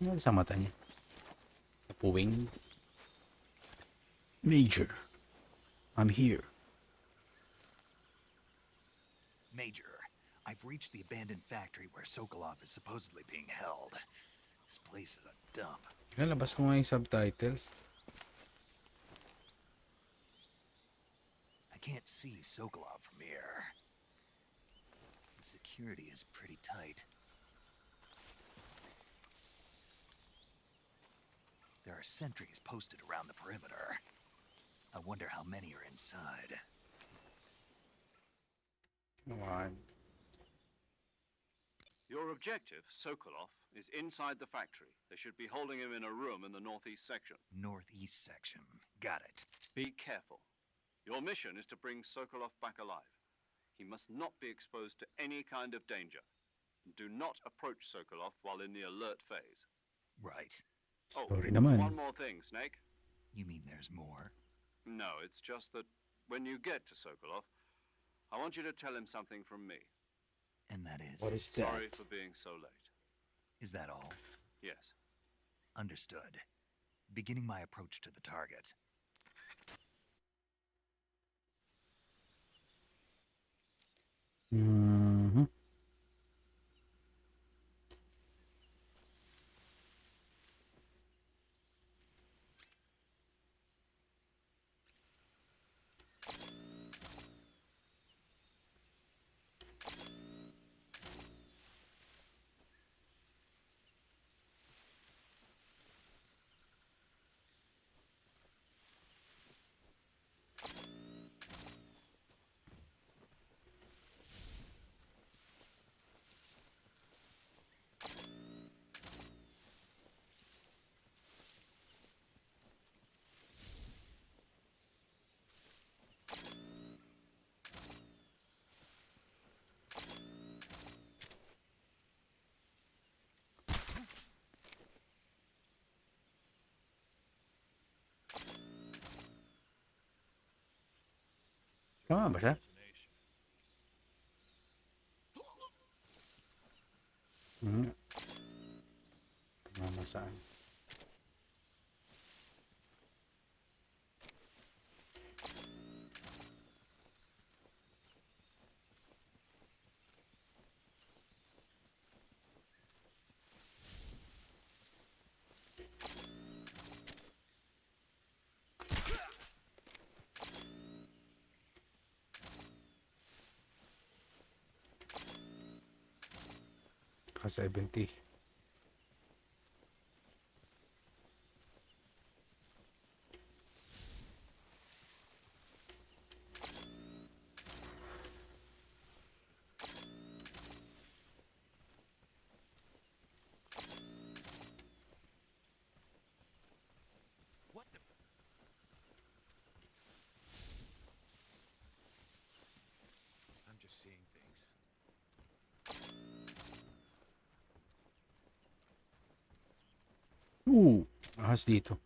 Ano sa mata niya? Napuwing. Major, I'm here. Major, I've reached the abandoned factory where Sokolov is supposedly being held. This place is a dump. Lalabas ko nga yung subtitles. I can't see Sokolov from here. The security is pretty tight. There are sentries posted around the perimeter. I wonder how many are inside. Come on. Your objective, Sokolov, is inside the factory. They should be holding him in a room in the northeast section. Northeast section. Got it. Be careful. Your mission is to bring Sokolov back alive. He must not be exposed to any kind of danger. Do not approach Sokolov while in the alert phase. Right. Oh, Sorry naman. one more thing, Snake. You mean there's more? No, it's just that when you get to Sokolov, I want you to tell him something from me. And that is? What is Sorry that? for being so late. Is that all? Yes. Understood. Beginning my approach to the target. Mhm. Tama ba siya? Tama saan? Ka 70. What the? I'm just seeing things. Ahas dito.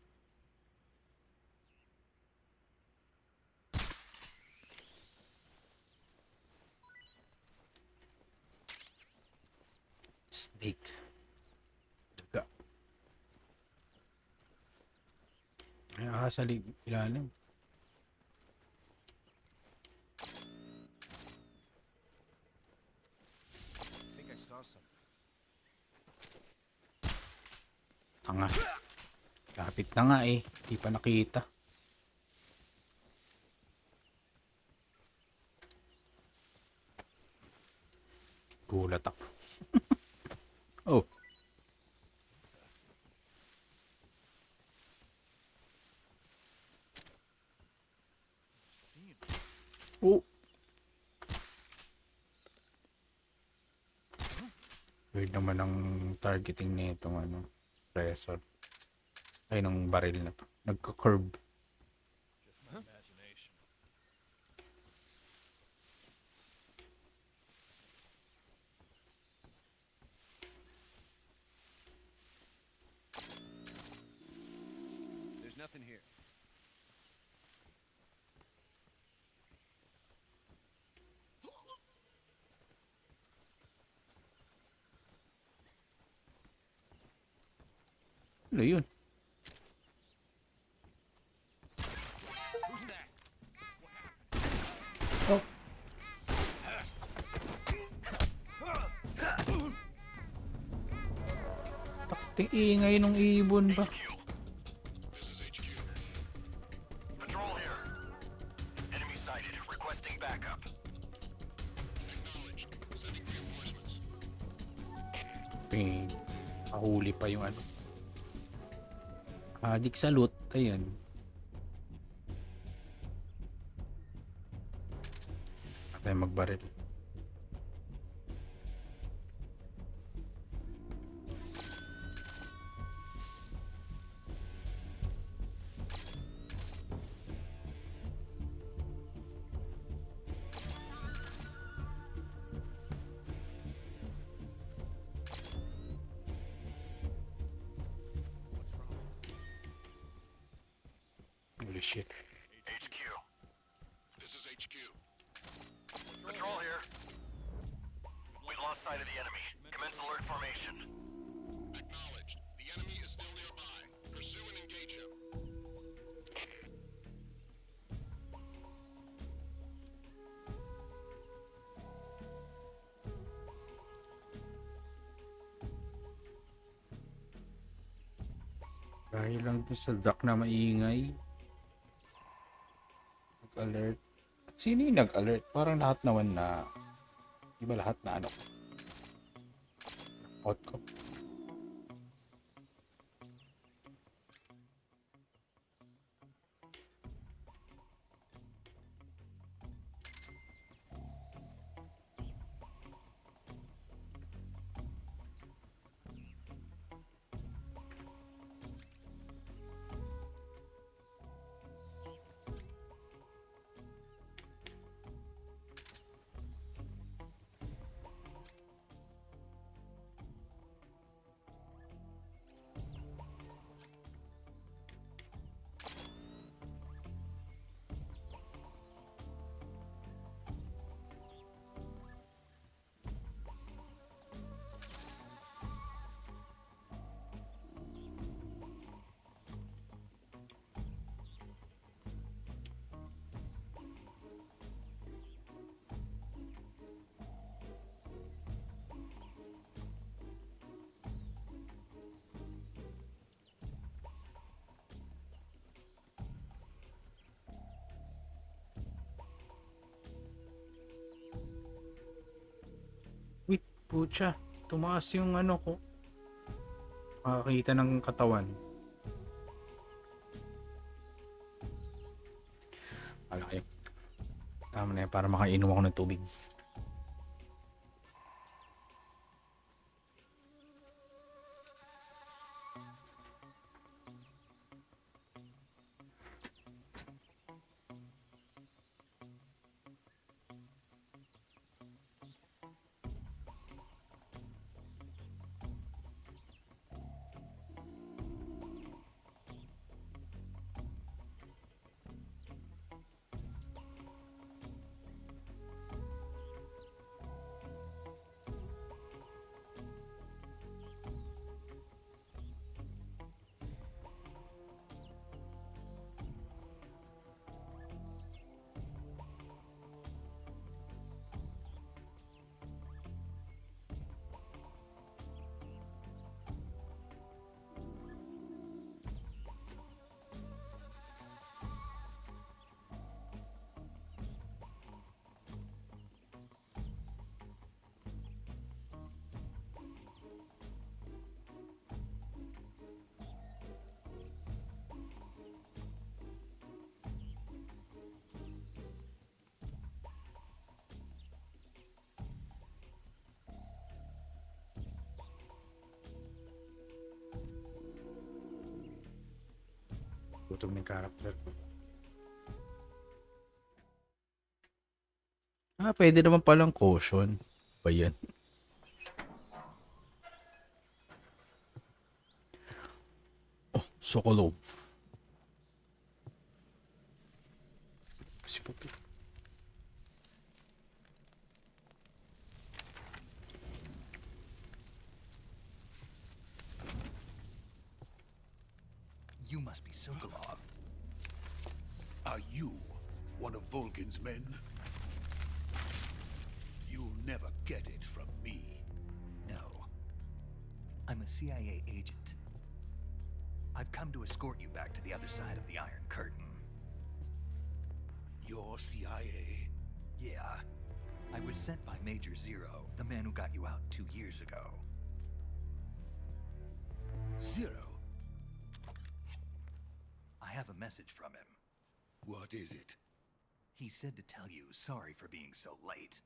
Snake. Daga. Ay, ahas sa ilalim. I think I saw something. Tanga. Lapit na nga eh. Di pa nakita. Gulat ako. Oh. Seeing Oh. Weird naman ang targeting nitong ano, pressure. Ay, ng baril na to. Nagka-curve. just my imagination. There's nothing here. Ano yun? Who's that? Oh. Takting Ingay nung ibon ba? Patrol here. Enemy sighted. Requesting backup. Kahuli pa yung ano. Adik sa loot. Ayan. Tayo magbaril. Holy shit. HQ. This is HQ. Patrol here. We've lost sight of the enemy. Commence alert formation. Acknowledged. The enemy is still nearby. Pursue and engage him. Dahil lang dun sa duck na maingay. Nag-alert. At sino yung nag-alert? Parang lahat naman na... Di ba lahat na ano? Out ko. Pucha, tumaas yung ano ko. Makakita ng katawan. Malaki. Tama na yan para makainom ako ng tubig. Gutom ng character ko. Pwede naman palang caution. Ba yan? Oh, Sokolov. Si Pupi. You must be Sokolov. Are you one of Volgin's men? You'll never get it from me. No. I'm a CIA agent I've come to escort you back to the other side of the Iron Curtain. Your CIA? Yeah. I was sent by Major Zero, the man who got you out 2 years ago. Zero? I have a message from him. What is it? He said to tell you sorry for being so late.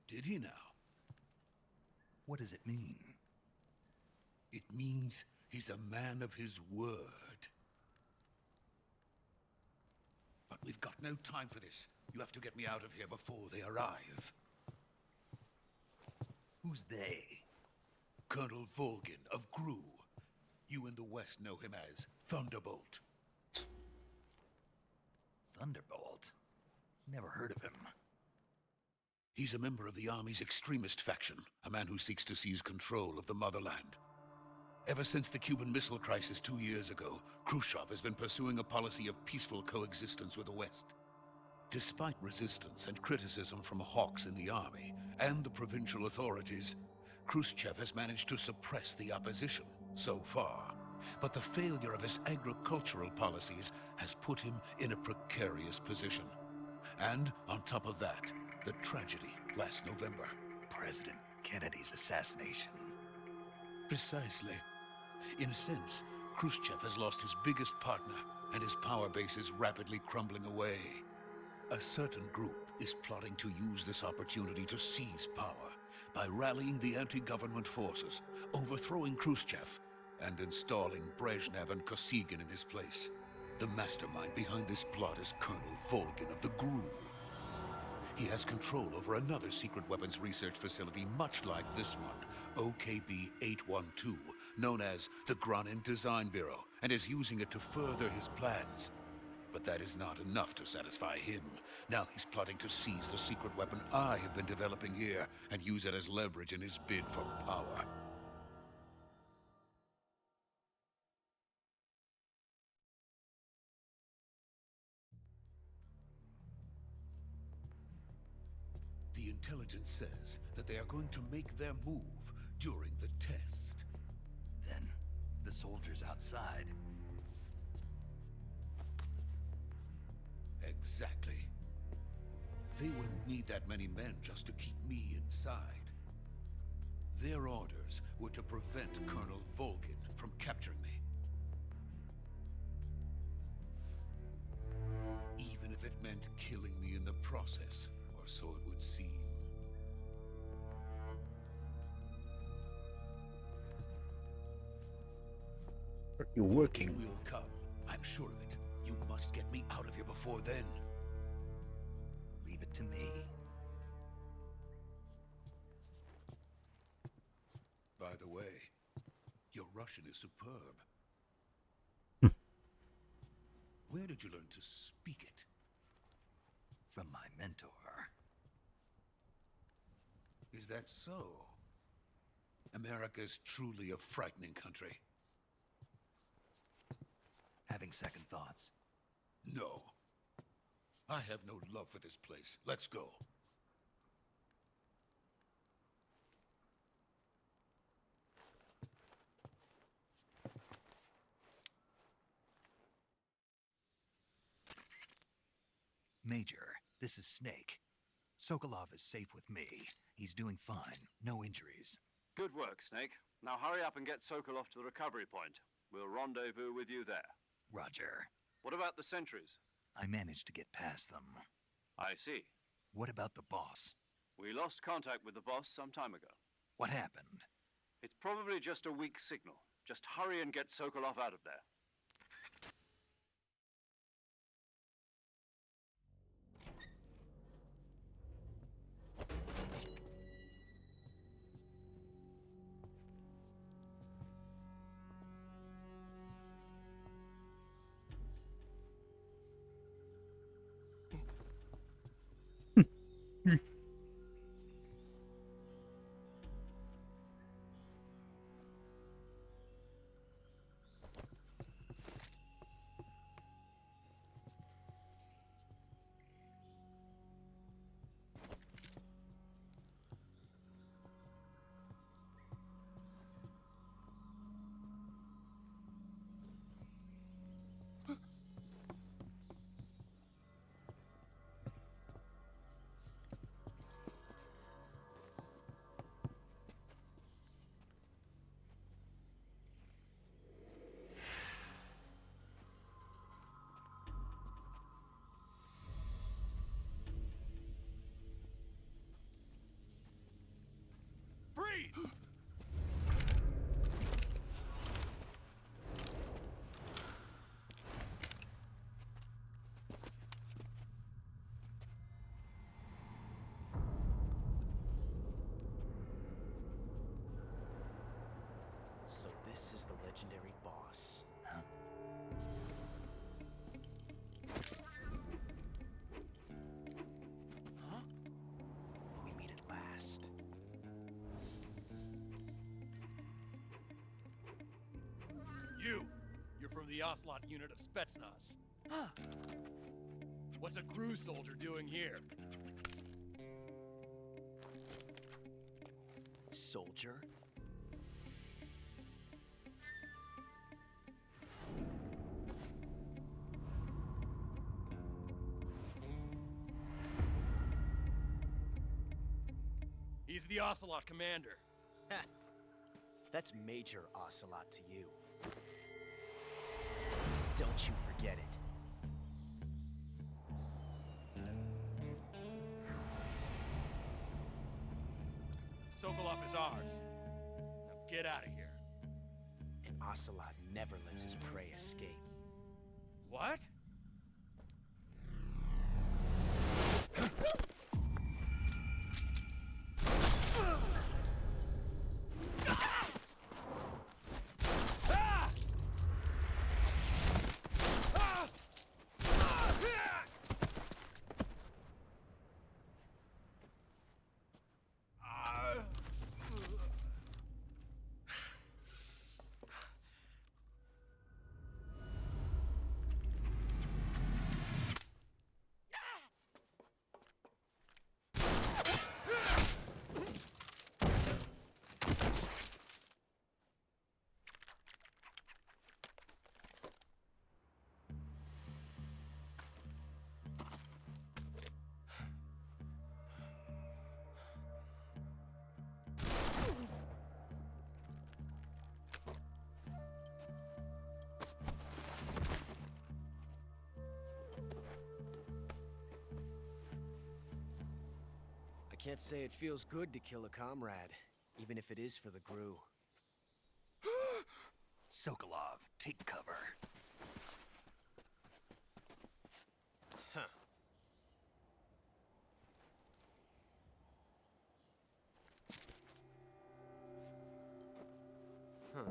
Did he now? What does it mean? It means he's a man of his word. But we've got no time for this. You have to get me out of here before they arrive. Who's they? Colonel Volgin of GRU. You in the West know him as Thunderbolt. Thunderbolt? Never heard of him. He's a member of the Army's extremist faction, a man who seeks to seize control of the motherland. Ever since the Cuban Missile Crisis 2 years ago, Khrushchev has been pursuing a policy of peaceful coexistence with the West. Despite resistance and criticism from hawks in the army and the provincial authorities, Khrushchev has managed to suppress the opposition so far. But the failure of his agricultural policies has put him in a precarious position. And on top of that, the tragedy last November. President Kennedy's assassination. Precisely. In a sense, Khrushchev has lost his biggest partner, and his power base is rapidly crumbling away. A certain group is plotting to use this opportunity to seize power by rallying the anti-government forces, overthrowing Khrushchev, and installing Brezhnev and Kosygin in his place. The mastermind behind this plot is Colonel Volgin of the GRU. He has control over another secret weapons research facility much like this one, OKB-812, known as the Granin Design Bureau, and is using it to further his plans. But that is not enough to satisfy him. Now he's plotting to seize the secret weapon I have been developing here and use it as leverage in his bid for power. The intelligence says that they are going to make their move during the test. Then, the soldiers outside. Exactly. They wouldn't need that many men just to keep me inside. Their orders were to prevent Colonel Volgin from capturing me. Even if it meant killing me in the process, or so it would seem. You're working. Will come. I'm sure of it. You must get me out of here before then. Leave it to me. By the way, your Russian is superb. Where did you learn to speak it? From my mentor. Is that so? America's truly a frightening country. Having second thoughts. No. I have no love for this place. Let's go. Major, this is Snake. Sokolov is safe with me. He's doing fine. No injuries. Good work, Snake. Now hurry up and get Sokolov to the recovery point. We'll rendezvous with you there. Roger. What about the sentries? I managed to get past them. I see. What about the boss? We lost contact with the boss some time ago. What happened? It's probably just a weak signal. Just hurry and get Sokolov out of there. legendary boss. Huh? Huh? We meet at last. You're from the Ocelot unit of Spetsnaz. Huh. What's a crew soldier doing here? Soldier? He's the Ocelot commander. Ha! That's Major Ocelot to you. Don't you forget it. Sokolov is ours. Now get out of here. And Ocelot never lets his prey escape. What? I can't say it feels good to kill a comrade, even if it is for the Gru. Sokolov, take cover. Huh. Huh.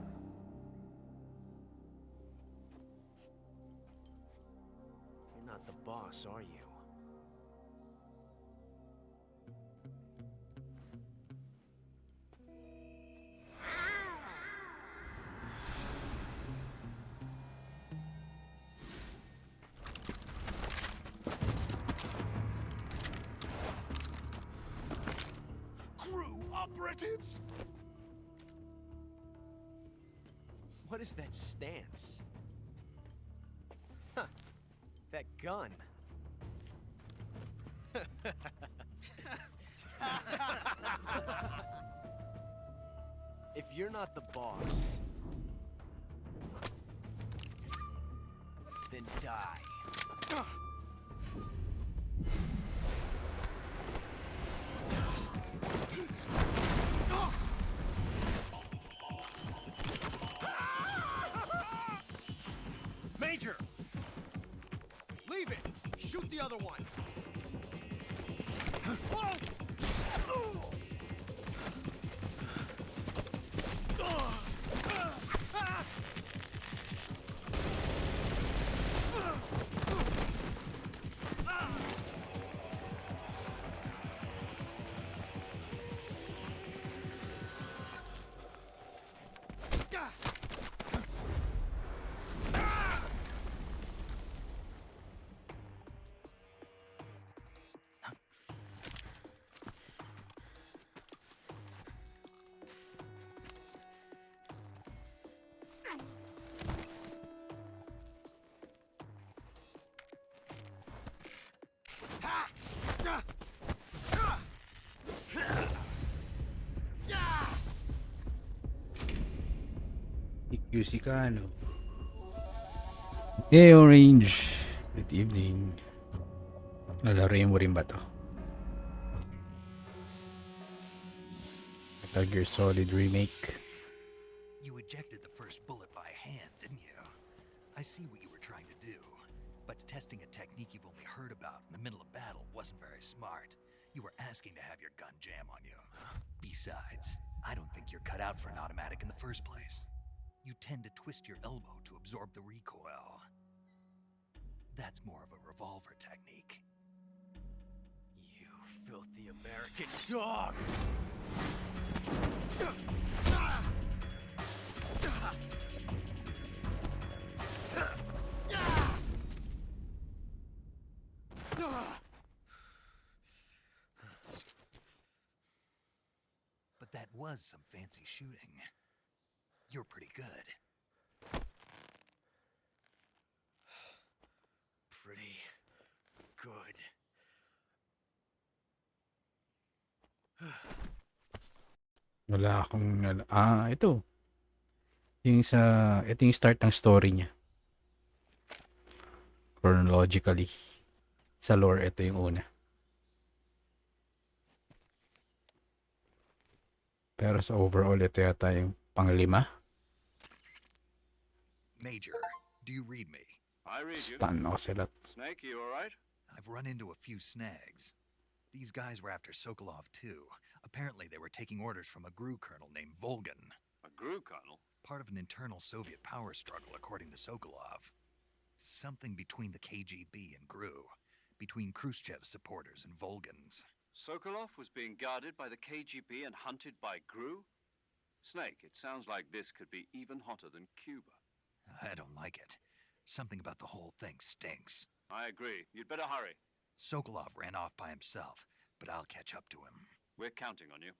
You're not the boss, are you? Operatives? What is that stance? Huh. That gun. If you're not the boss, then die. Major! Leave it! Shoot the other one! QC ka, ano? Hey, Orange. Good evening. Nalaroin mo rin ba to? Metal Gear Solid Remake. You ejected the first bullet by hand, didn't you? I see what you were trying to do. But testing a technique you've only heard about in the middle of battle wasn't very smart. You were asking to have your gun jam on you. Besides, I don't think you're cut out for an automatic in the first place. you tend to twist your elbow to absorb the recoil. That's more of a revolver technique. You filthy American dog! But that was some fancy shooting. You're pretty good. Pretty good. Wala akong... ito. Ito yung start ng story niya. Chronologically. Sa lore, ito yung una. Pero sa overall, ito yata yung panglima. Major, do you read me? I read you. Stun ako sila. Snake, you alright? I've run into a few snags. These guys were after Sokolov too. Apparently they were taking orders from a GRU colonel named Volgan. A GRU colonel? Part of an internal Soviet power struggle, according to Sokolov. Something between the KGB and GRU. Between Khrushchev's supporters and Volgan's. Sokolov was being guarded by the KGB and hunted by GRU? Snake, it sounds like this could be even hotter than Cuba. I don't like it. Something about the whole thing stinks. I agree. You'd better hurry. Sokolov ran off by himself, but I'll catch up to him. We're counting on you.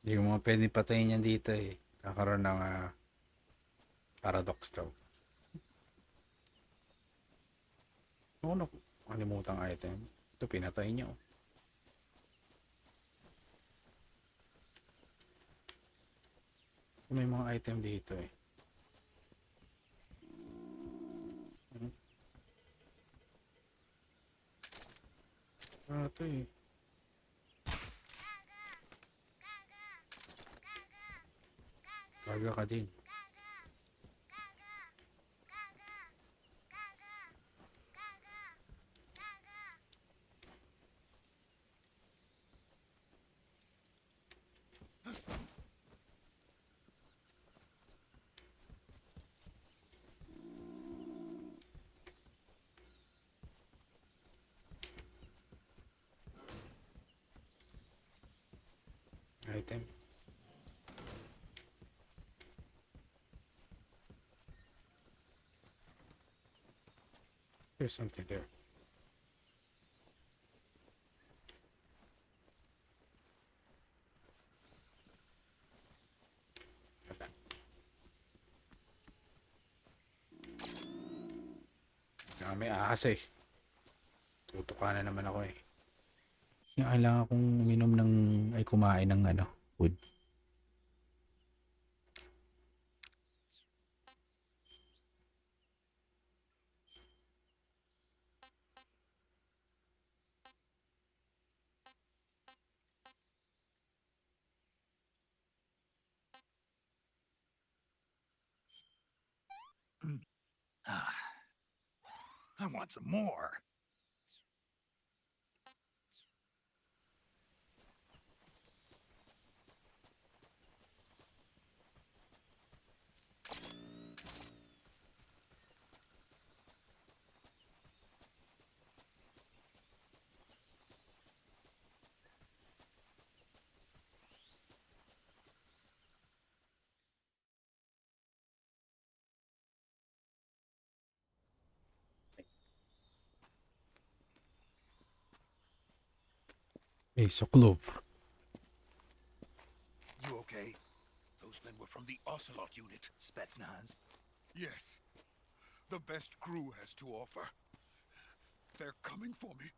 Hindi mo pwedeng patayin yan dito eh. Kakaroon ng paradox daw. Ano? Kalimutan item. Ito pinatay niya oh. May mga item dito eh. Ito eh. Gaga ka din. Item. There's something there. Okay. May ahas eh. Tutukan na naman ako eh. Kailangan kong uminom ng ay kumain ng food. I want some more. Hey, Sokolov. You okay? Those men were from the Ocelot unit. Spetsnaz? Yes. The best GRU has to offer. They're coming for me.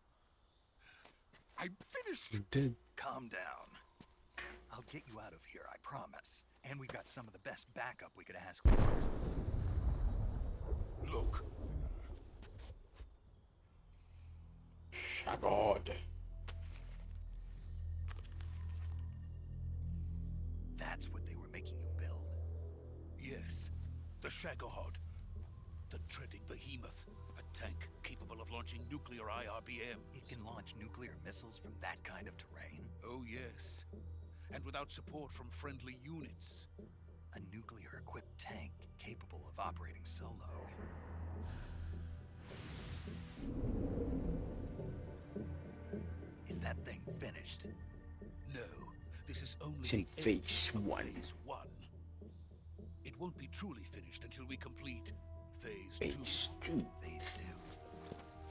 I'm finished. You did. Calm down. I'll get you out of here, I promise. And we've got some of the best backup we could ask for. Look. Shagod. That's what they were making you build? Yes. The Shagohod. The dreaded behemoth tank capable of launching nuclear IRBMs. It can launch nuclear missiles from that kind of terrain? Oh, yes. And without support from friendly units. A nuclear-equipped tank capable of operating solo. Is that thing finished? No, this is only It's in the phase end of 1. Phase 1. It won't be truly finished until we complete Phase 2. Phase 2. Phase 2.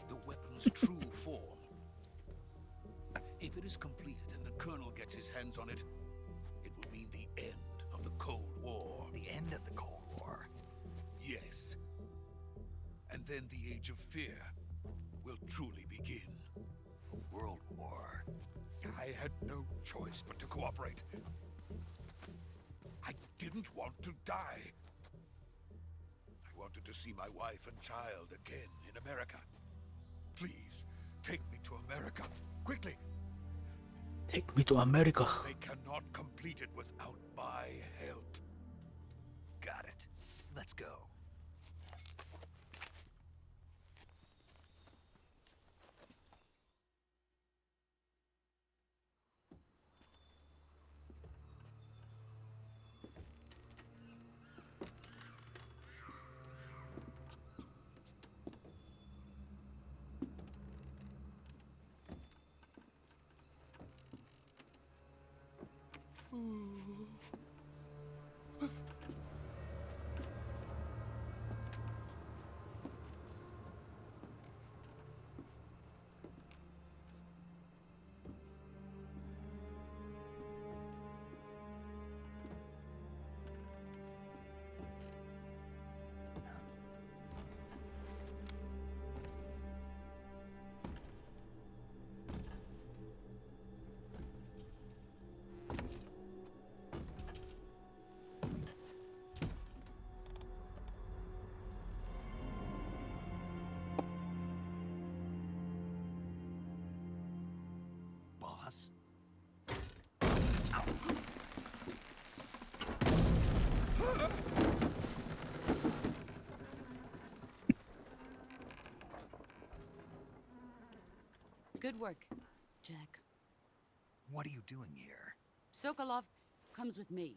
The weapon's true form. If it is completed and the Colonel gets his hands on it, it will mean the end of the Cold War. The end of the Cold War? Yes. And then the Age of Fear will truly begin. A world war? I had no choice but to cooperate. I didn't want to die. I wanted to see my wife and child again in America. Please, take me to America. Quickly! Take me to America. They cannot complete it without my help. Got it. Let's go. Boss? Good work, Jack. What are you doing here? Sokolov comes with me.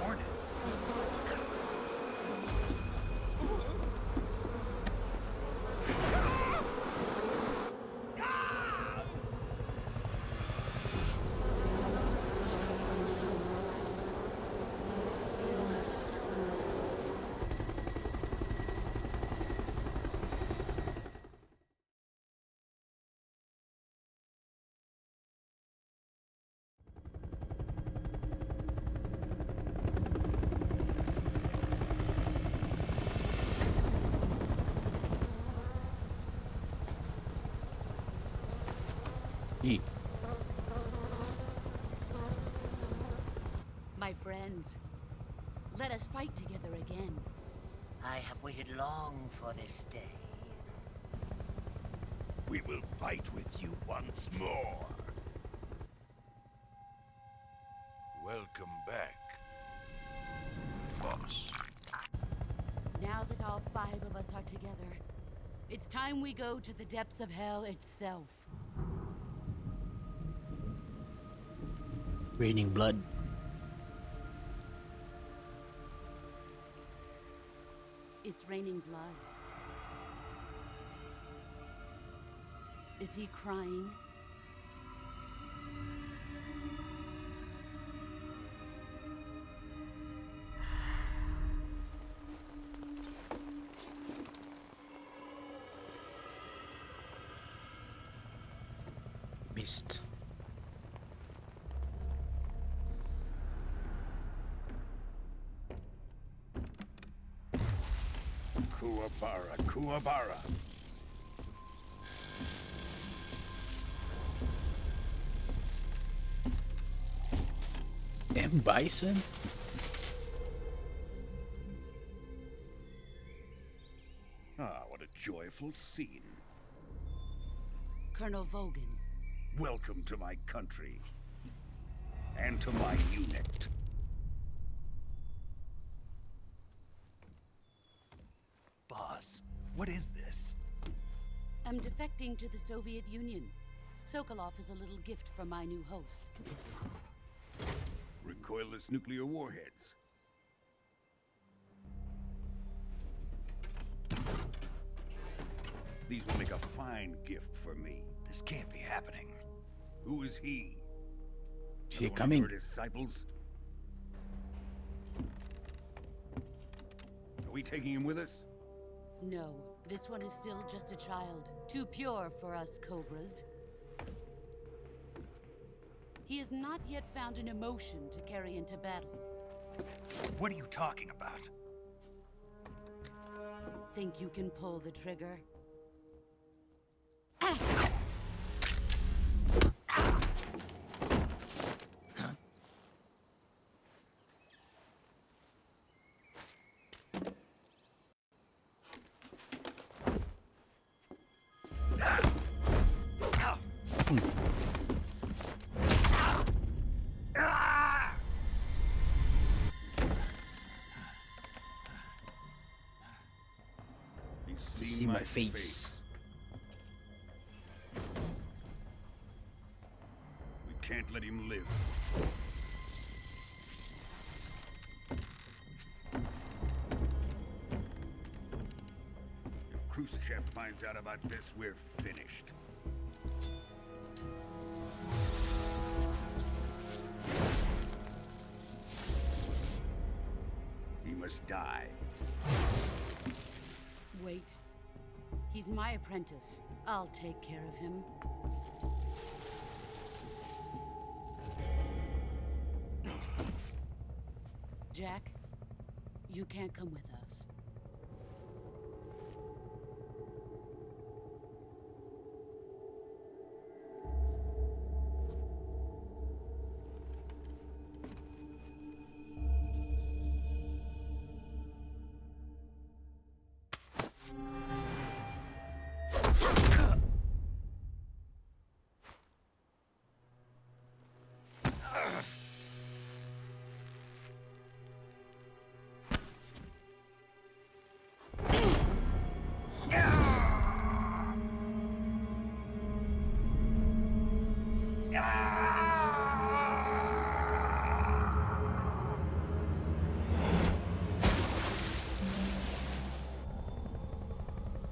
Hornets? E. My friends, let us fight together again. I have waited long for this day. We will fight with you once more. Welcome back, boss. Now that all 5 of us are together, it's time we go to the depths of hell itself. Raining blood. It's raining blood. Is he crying? Mist. Kuwabara, Kuwabara. M. Bison? Ah, what a joyful scene. Colonel Vogan. Welcome to my country. And to my unit. Boss, what is this? I'm defecting to the Soviet Union. Sokolov is a little gift from my new hosts. Recoilless nuclear warheads. These will make a fine gift for me. This can't be happening. Who is he? Is he One of coming? your disciples? Are we taking him with us? No, this one is still just a child. Too pure for us Cobras. He has not yet found an emotion to carry into battle. What are you talking about? Think you can pull the trigger? He's See my face. We can't let him live. If Khrushchev finds out about this, we're finished. He must die. Wait. He's my apprentice. I'll take care of him. Jack, you can't come with us.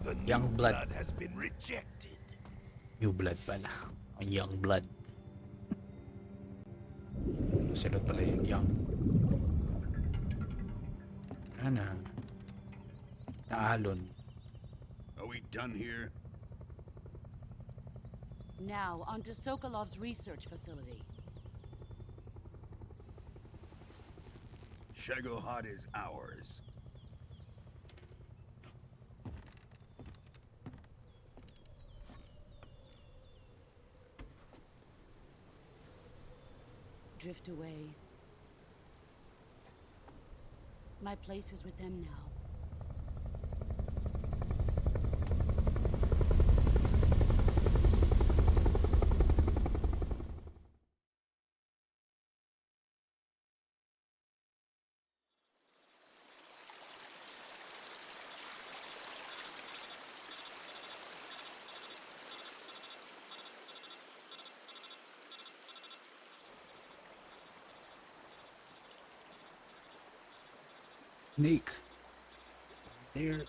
The Young new blood. has been rejected. New blood pala. Ang young blood. Silot pala yung young. Ana. Naalon. Are we done here? Now, onto Sokolov's research facility. Shagohod is ours. Drift away. My place is with them now. Snake. There.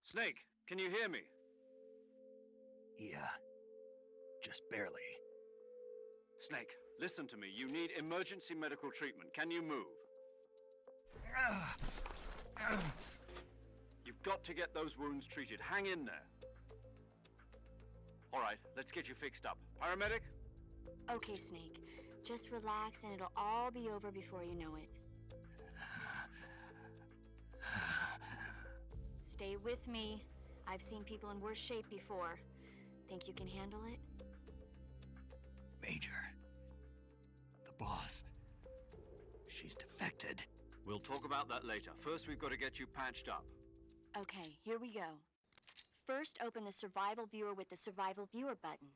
Snake, can you hear me? Yeah, just barely. Snake, listen to me. You need emergency medical treatment. Can you move? You've got to get those wounds treated. Hang in there. All right, let's get you fixed up. Paramedic? Okay, Snake. Just relax and it'll all be over before you know it. Stay with me. I've seen people in worse shape before. Think you can handle it? Major. The boss. She's defected. We'll talk about that later. First, we've got to get you patched up. Okay, here we go. First, open the Survival Viewer with the Survival Viewer button.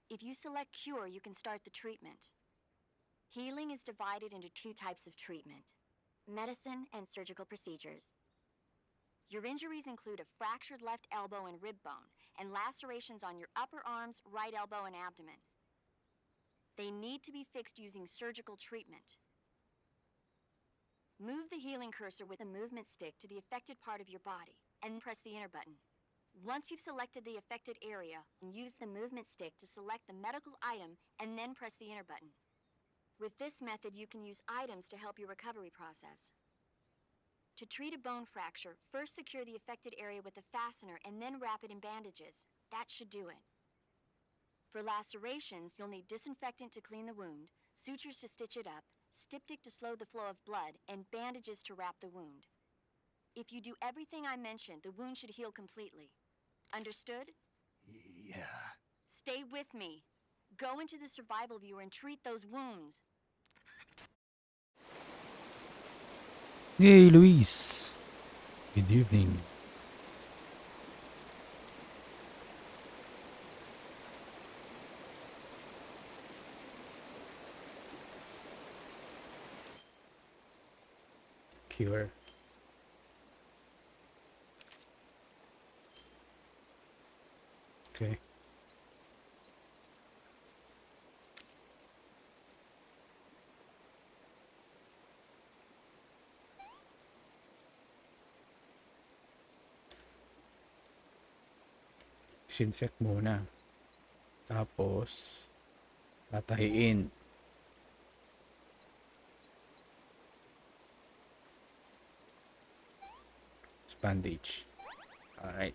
If you select Cure, you can start the treatment. Healing is divided into two types of treatment: medicine and surgical procedures. Your injuries include a fractured left elbow and rib bone, and lacerations on your upper arms, right elbow, and abdomen. They need to be fixed using surgical treatment. Move the healing cursor with a movement stick to the affected part of your body, and press the enter button. Once you've selected the affected area, use the movement stick to select the medical item, and then press the enter button. With this method, you can use items to help your recovery process. To treat a bone fracture, first secure the affected area with a fastener and then wrap it in bandages. That should do it. For lacerations, you'll need disinfectant to clean the wound, sutures to stitch it up, styptic to slow the flow of blood, and bandages to wrap the wound. If you do everything I mentioned, the wound should heal completely. Understood? Yeah. Stay with me. Go into the Survival Viewer and treat those wounds. Hey, Luis. Good evening. Cure. Okay. Disinfect muna. Tapos, tatahiin. Bandage. Alright.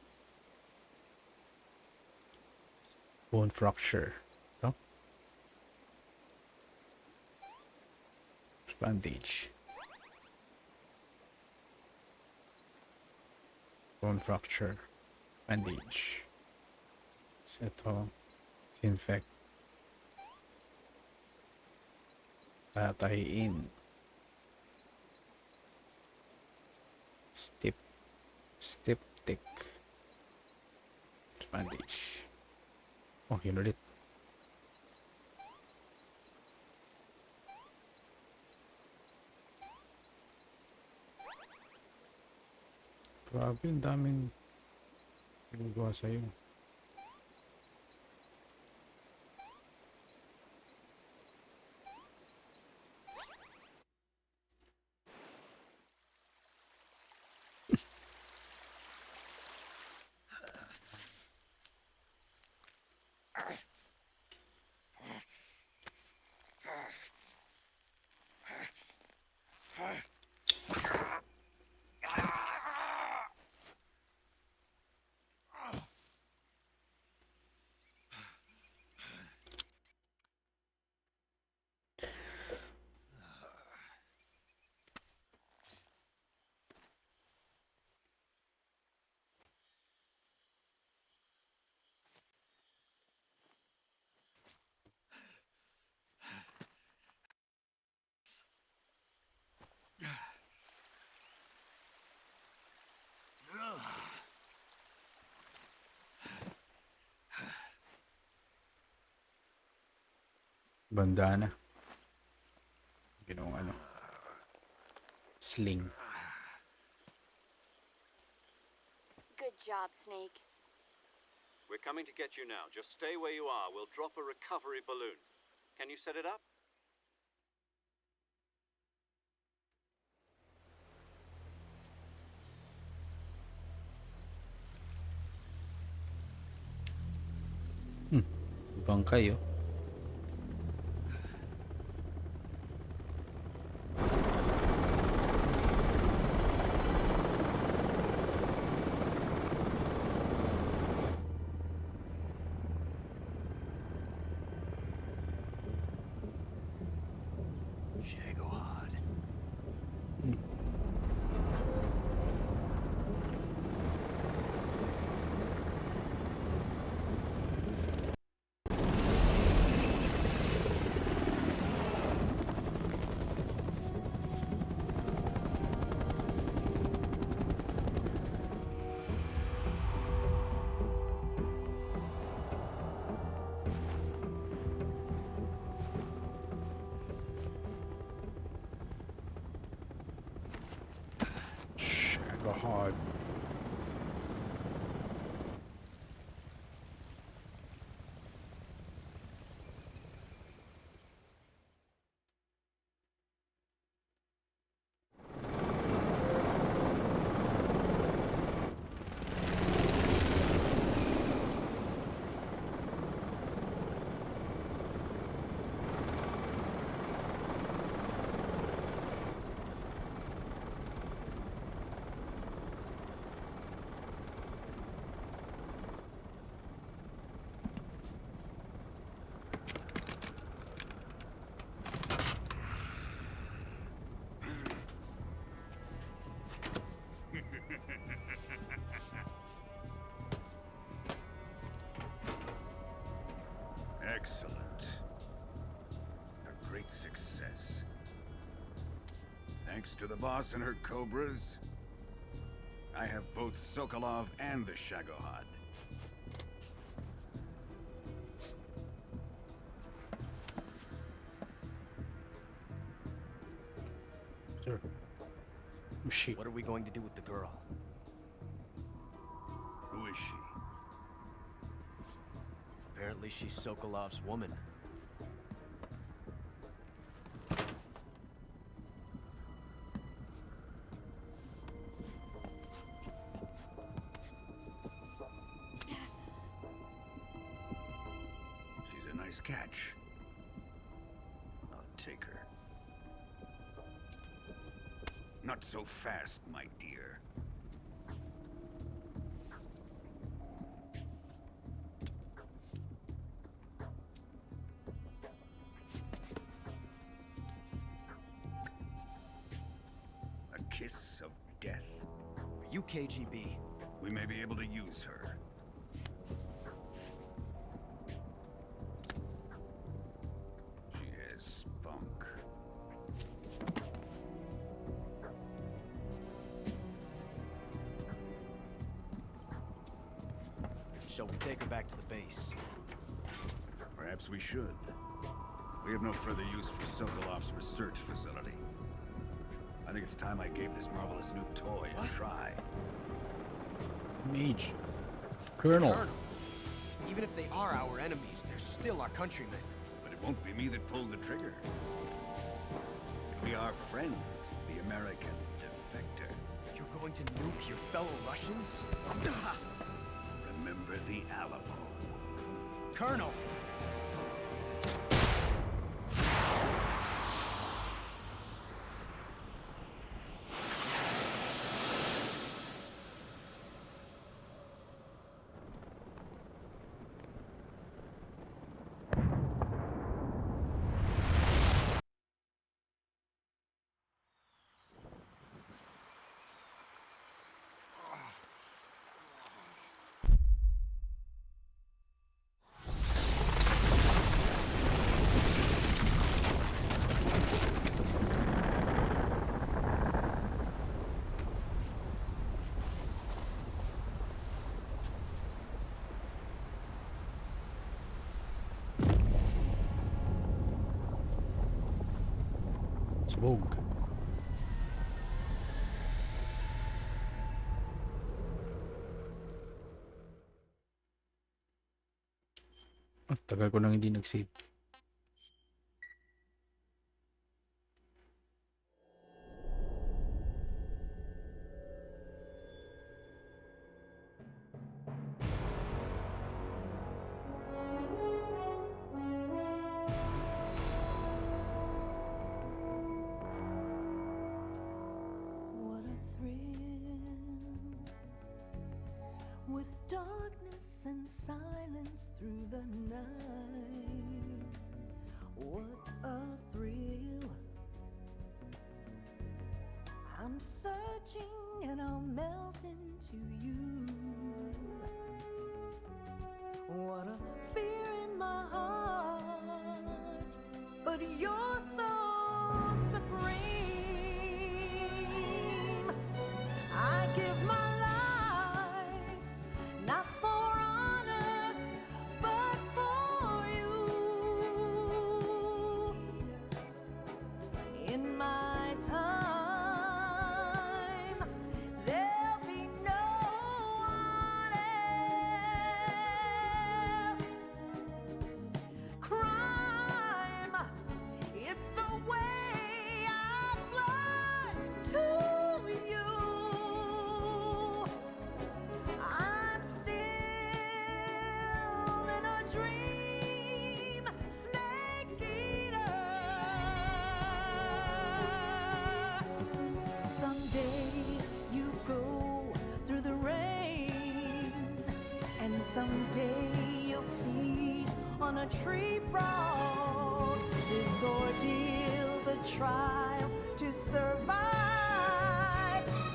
Bone fracture. Ito. Bandage. Bone fracture. Bandage. So ito. Disinfect. Tatahiin. Styptic. Bandage. Oh, yun ulit. Grabe, ang daming ginagawa sa'yo. Bandana. Ginawang ano. Sling. Good job, Snake. We're coming to get you now. Just stay where you are. We'll drop a recovery balloon. Can you set it up? Bangkay, oh. Shagohod. God. Excellent. A great success. Thanks to the boss and her cobras, I have both Sokolov and the Shagohod. Sure. Shit. What are we going to do with the girl? Who is she? Apparently she's Sokolov's woman. She's a nice catch. I'll take her. Not so fast, my dear. A kiss of death? Are you KGB? We may be able to use her. She has spunk. Shall we take her back to the base? Perhaps we should. We have no further use for Sokolov's research facility. I think it's time I gave this marvelous new toy a try. Mage. Colonel. Even if they are our enemies, they're still our countrymen. But it won't be me that pulled the trigger. It'll be our friend, the American defector. You're going to nuke your fellow Russians? Remember the Alamo. Colonel! Smoke. Tagal ko nang hindi nag-save. What a thrill, with darkness and silence through the night. What a thrill. I'm searching and I'll melt into you. What a fear in my heart, but you're so supreme. I give my life, not for honor, but for you. In my time, there'll be someday you'll feed on a tree frog. This ordeal, the trial to survive.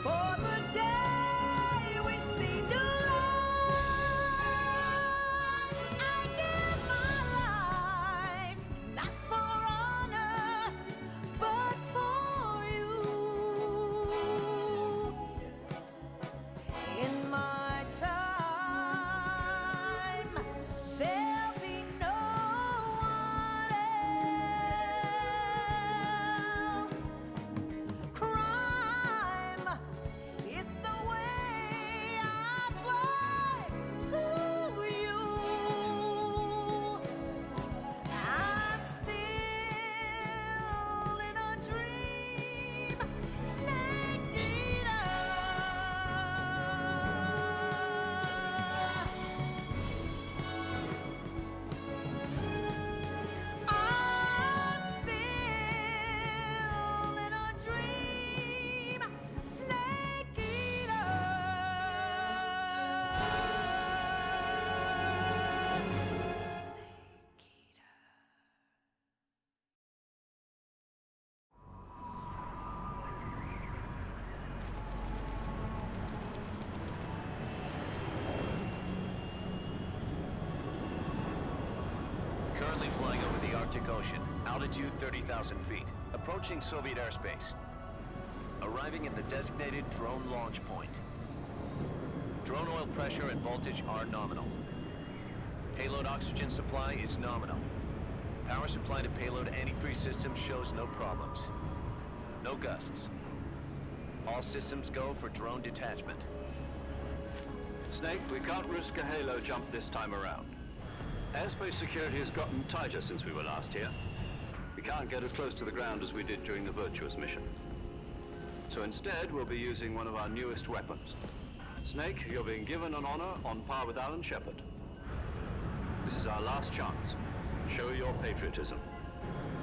For the day we see new life, I give my life, not for honor, but for you. In my time, there'll be no one else. Crime, it's the way I fly to you. I'm still in a dream, snake eater. I'm still in a dream, snake eater. Currently flying over the Arctic Ocean. Altitude 30,000 feet. Approaching Soviet airspace. Arriving at the designated drone launch point. Drone oil pressure and voltage are nominal. Payload oxygen supply is nominal. Power supply to payload antifreeze system shows no problems. No gusts. All systems go for drone detachment. Snake, we can't risk a halo jump this time around. Airspace security has gotten tighter since we were last here. We can't get as close to the ground as we did during the Virtuous mission. So instead, we'll be using one of our newest weapons. Snake, you're being given an honor on par with Alan Shepard. This is our last chance. Show your patriotism.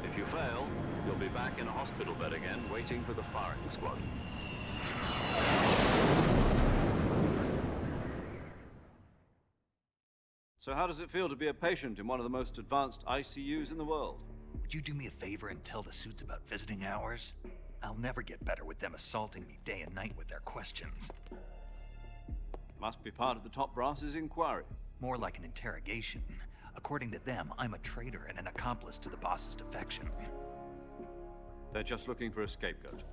If you fail, you'll be back in a hospital bed again, waiting for the firing squad. So how does it feel to be a patient in one of the most advanced ICUs in the world? Would you do me a favor and tell the suits about visiting hours? I'll never get better with them assaulting me day and night with their questions. Must be part of the top brass's inquiry. More like an interrogation. According to them, I'm a traitor and an accomplice to the boss's defection. They're just looking for a scapegoat.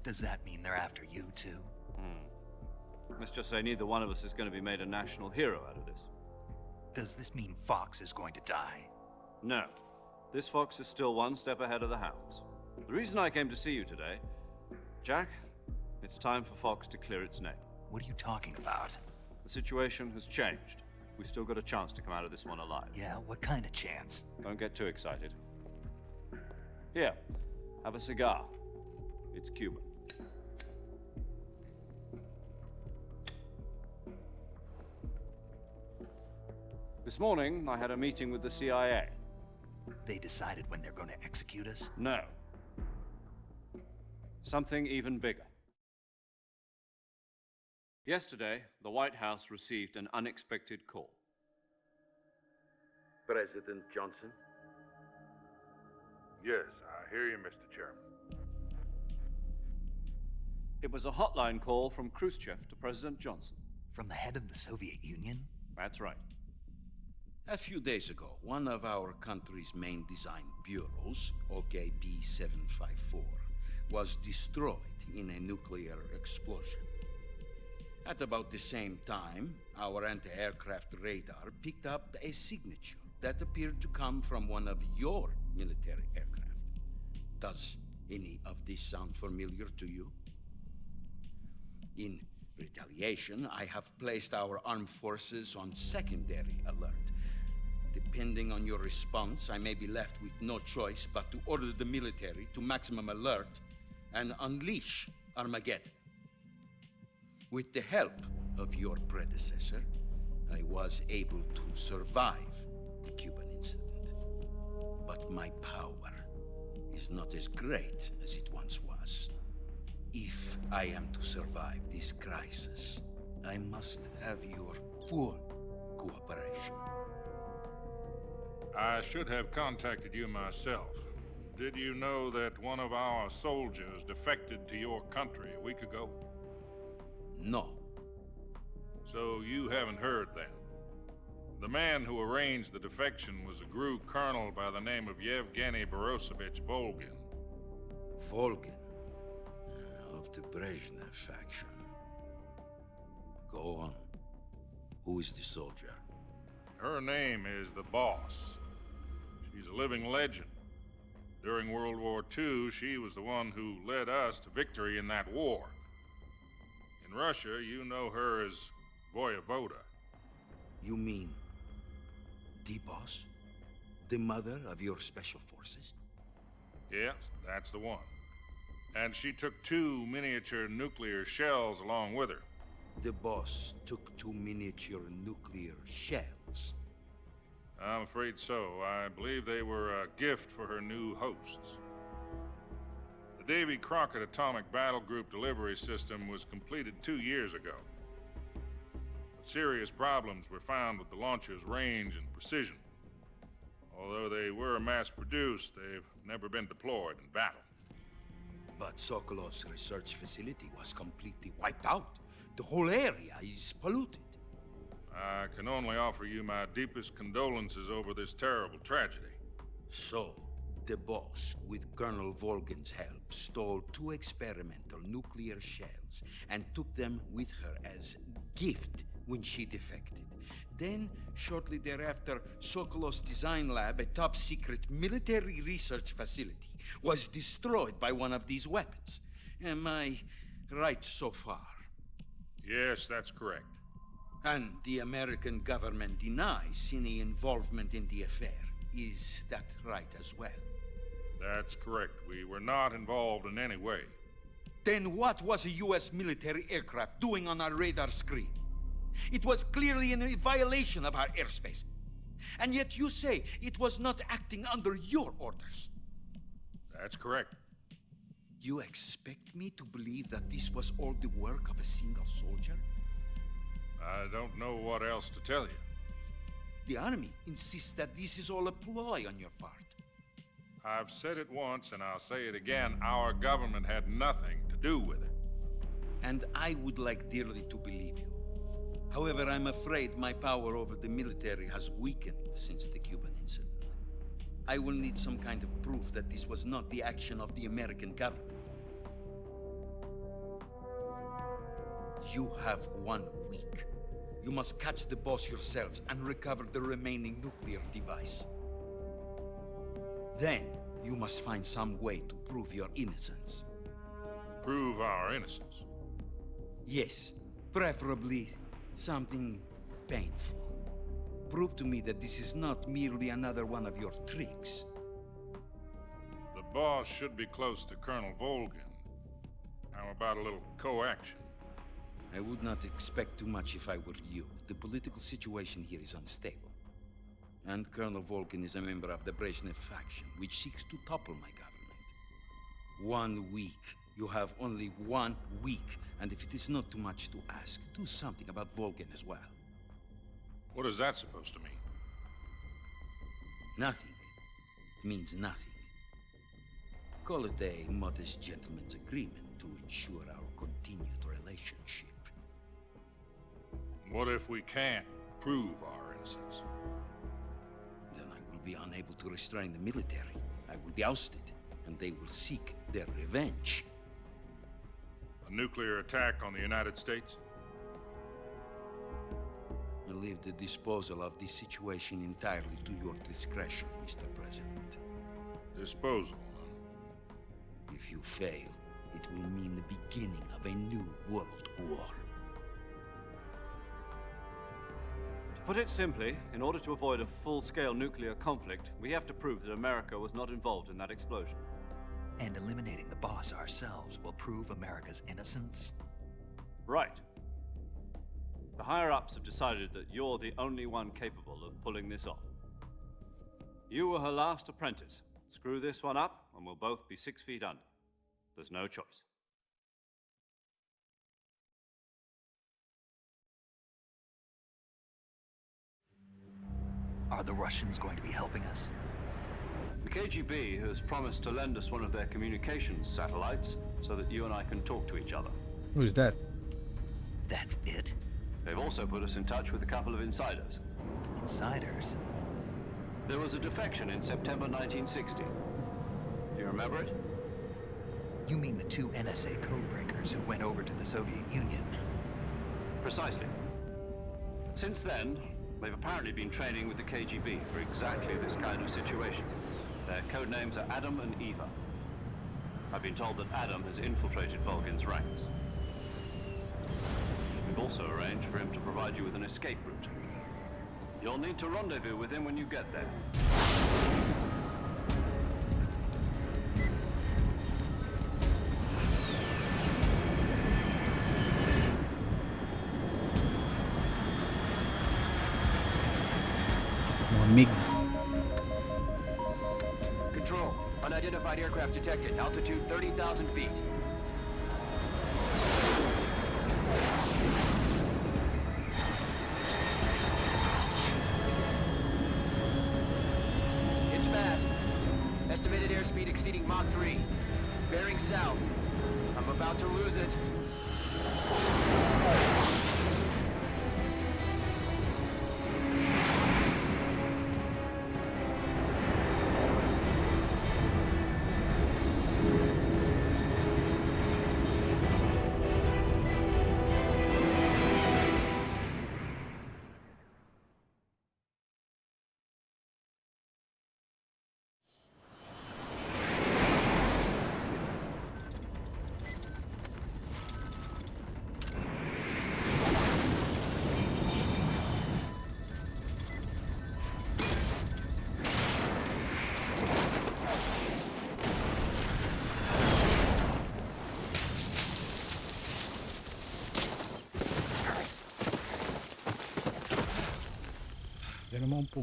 Does that mean they're after you, too? Let's just say neither one of us is going to be made a national hero out of this. Does this mean Fox is going to die? No. This fox is still one step ahead of the hounds. The reason I came to see you today, Jack, it's time for Fox to clear its name. What are you talking about? The situation has changed. We've still got a chance to come out of this one alive. Yeah, what kind of chance? Don't get too excited. Here, have a cigar. It's Cuban. This morning, I had a meeting with the CIA. They decided when they're going to execute us? No. Something even bigger. Yesterday, the White House received an unexpected call. President Johnson? Yes, I hear you, Mr. Chairman. It was a hotline call from Khrushchev to President Johnson. From the head of the Soviet Union? That's right. A few days ago, one of our country's main design bureaus, OKB-754, was destroyed in a nuclear explosion. At about the same time, our anti-aircraft radar picked up a signature that appeared to come from one of your military aircraft. Does any of this sound familiar to you? In retaliation, I have placed our armed forces on secondary alert. Depending on your response, I may be left with no choice but to order the military to maximum alert and unleash Armageddon. With the help of your predecessor, I was able to survive the Cuban incident. But my power is not as great as it once was. If I am to survive this crisis, I must have your full cooperation. I should have contacted you myself. Did you know that one of our soldiers defected to your country a week ago? No. So you haven't heard then? The man who arranged the defection was a GRU colonel by the name of Yevgeny Borosovich Volgin. Volgin? Of the Brezhnev faction. Go on. Who is the soldier? Her name is the Boss. She's a living legend. During World War II, she was the one who led us to victory in that war. In Russia, you know her as Voyevoda. You mean the Boss? The mother of your special forces? Yes, that's the one. And she took 2 miniature nuclear shells along with her. The Boss took 2 miniature nuclear shells. I'm afraid so. I believe they were a gift for her new hosts. The Davy Crockett Atomic Battle Group delivery system was completed 2 years ago. But serious problems were found with the launcher's range and precision. Although they were mass-produced, they've never been deployed in battle. But Sokolov's research facility was completely wiped out. The whole area is polluted. I can only offer you my deepest condolences over this terrible tragedy. So, the Boss, with Colonel Volgin's help, stole 2 experimental nuclear shells and took them with her as gift when she defected. Then, shortly thereafter, Sokolov's design lab, a top-secret military research facility, was destroyed by one of these weapons. Am I right so far? Yes, that's correct. And the American government denies any involvement in the affair. Is that right as well? That's correct. We were not involved in any way. Then what was a U.S. military aircraft doing on our radar screen? It was clearly in a violation of our airspace. And yet you say it was not acting under your orders. That's correct. You expect me to believe that this was all the work of a single soldier? I don't know what else to tell you. The Army insists that this is all a ploy on your part. I've said it once, and I'll say it again. Our government had nothing to do with it. And I would like dearly to believe you. However, I'm afraid my power over the military has weakened since the Cuban incident. I will need some kind of proof that this was not the action of the American government. You have 1 week. You must catch the Boss yourselves and recover the remaining nuclear device. Then, you must find some way to prove your innocence. Prove our innocence? Yes, preferably something painful. Prove to me that this is not merely another one of your tricks. The Boss should be close to Colonel Volgin. How about a little co-action? I would not expect too much if I were you. The political situation here is unstable. And Colonel Volgin is a member of the Brezhnev faction, which seeks to topple my government. 1 week. You have only 1 week. And if it is not too much to ask, do something about Volgin as well. What is that supposed to mean? Nothing. It means nothing. Call it a modest gentleman's agreement to ensure our continued relationship. What if we can't prove our innocence? Then I will be unable to restrain the military. I will be ousted, and they will seek their revenge. A nuclear attack on the United States? I leave the disposal of this situation entirely to your discretion, Mr. President. Disposal? If you fail, it will mean the beginning of a new world war. To put it simply, in order to avoid a full-scale nuclear conflict, we have to prove that America was not involved in that explosion. And eliminating the Boss ourselves will prove America's innocence? Right. The higher-ups have decided that you're the only one capable of pulling this off. You were her last apprentice. Screw this one up, and we'll both be 6 feet under. There's no choice. Are the Russians going to be helping us? The KGB has promised to lend us one of their communications satellites so that you and I can talk to each other. Who's that? That's it? They've also put us in touch with a couple of insiders. Insiders? There was a defection in September 1960. Do you remember it? You mean the two NSA codebreakers who went over to the Soviet Union? Precisely. Since then, they've apparently been training with the KGB for exactly this kind of situation. Their codenames are Adam and Eva. I've been told that Adam has infiltrated Volgin's ranks. We've also arranged for him to provide you with an escape route. You'll need to rendezvous with him when you get there. MiG. Control. Unidentified aircraft detected. Altitude 30,000 feet. It's fast. Estimated airspeed exceeding Mach 3. Bearing south. I'm about to lose it. Yan naman po.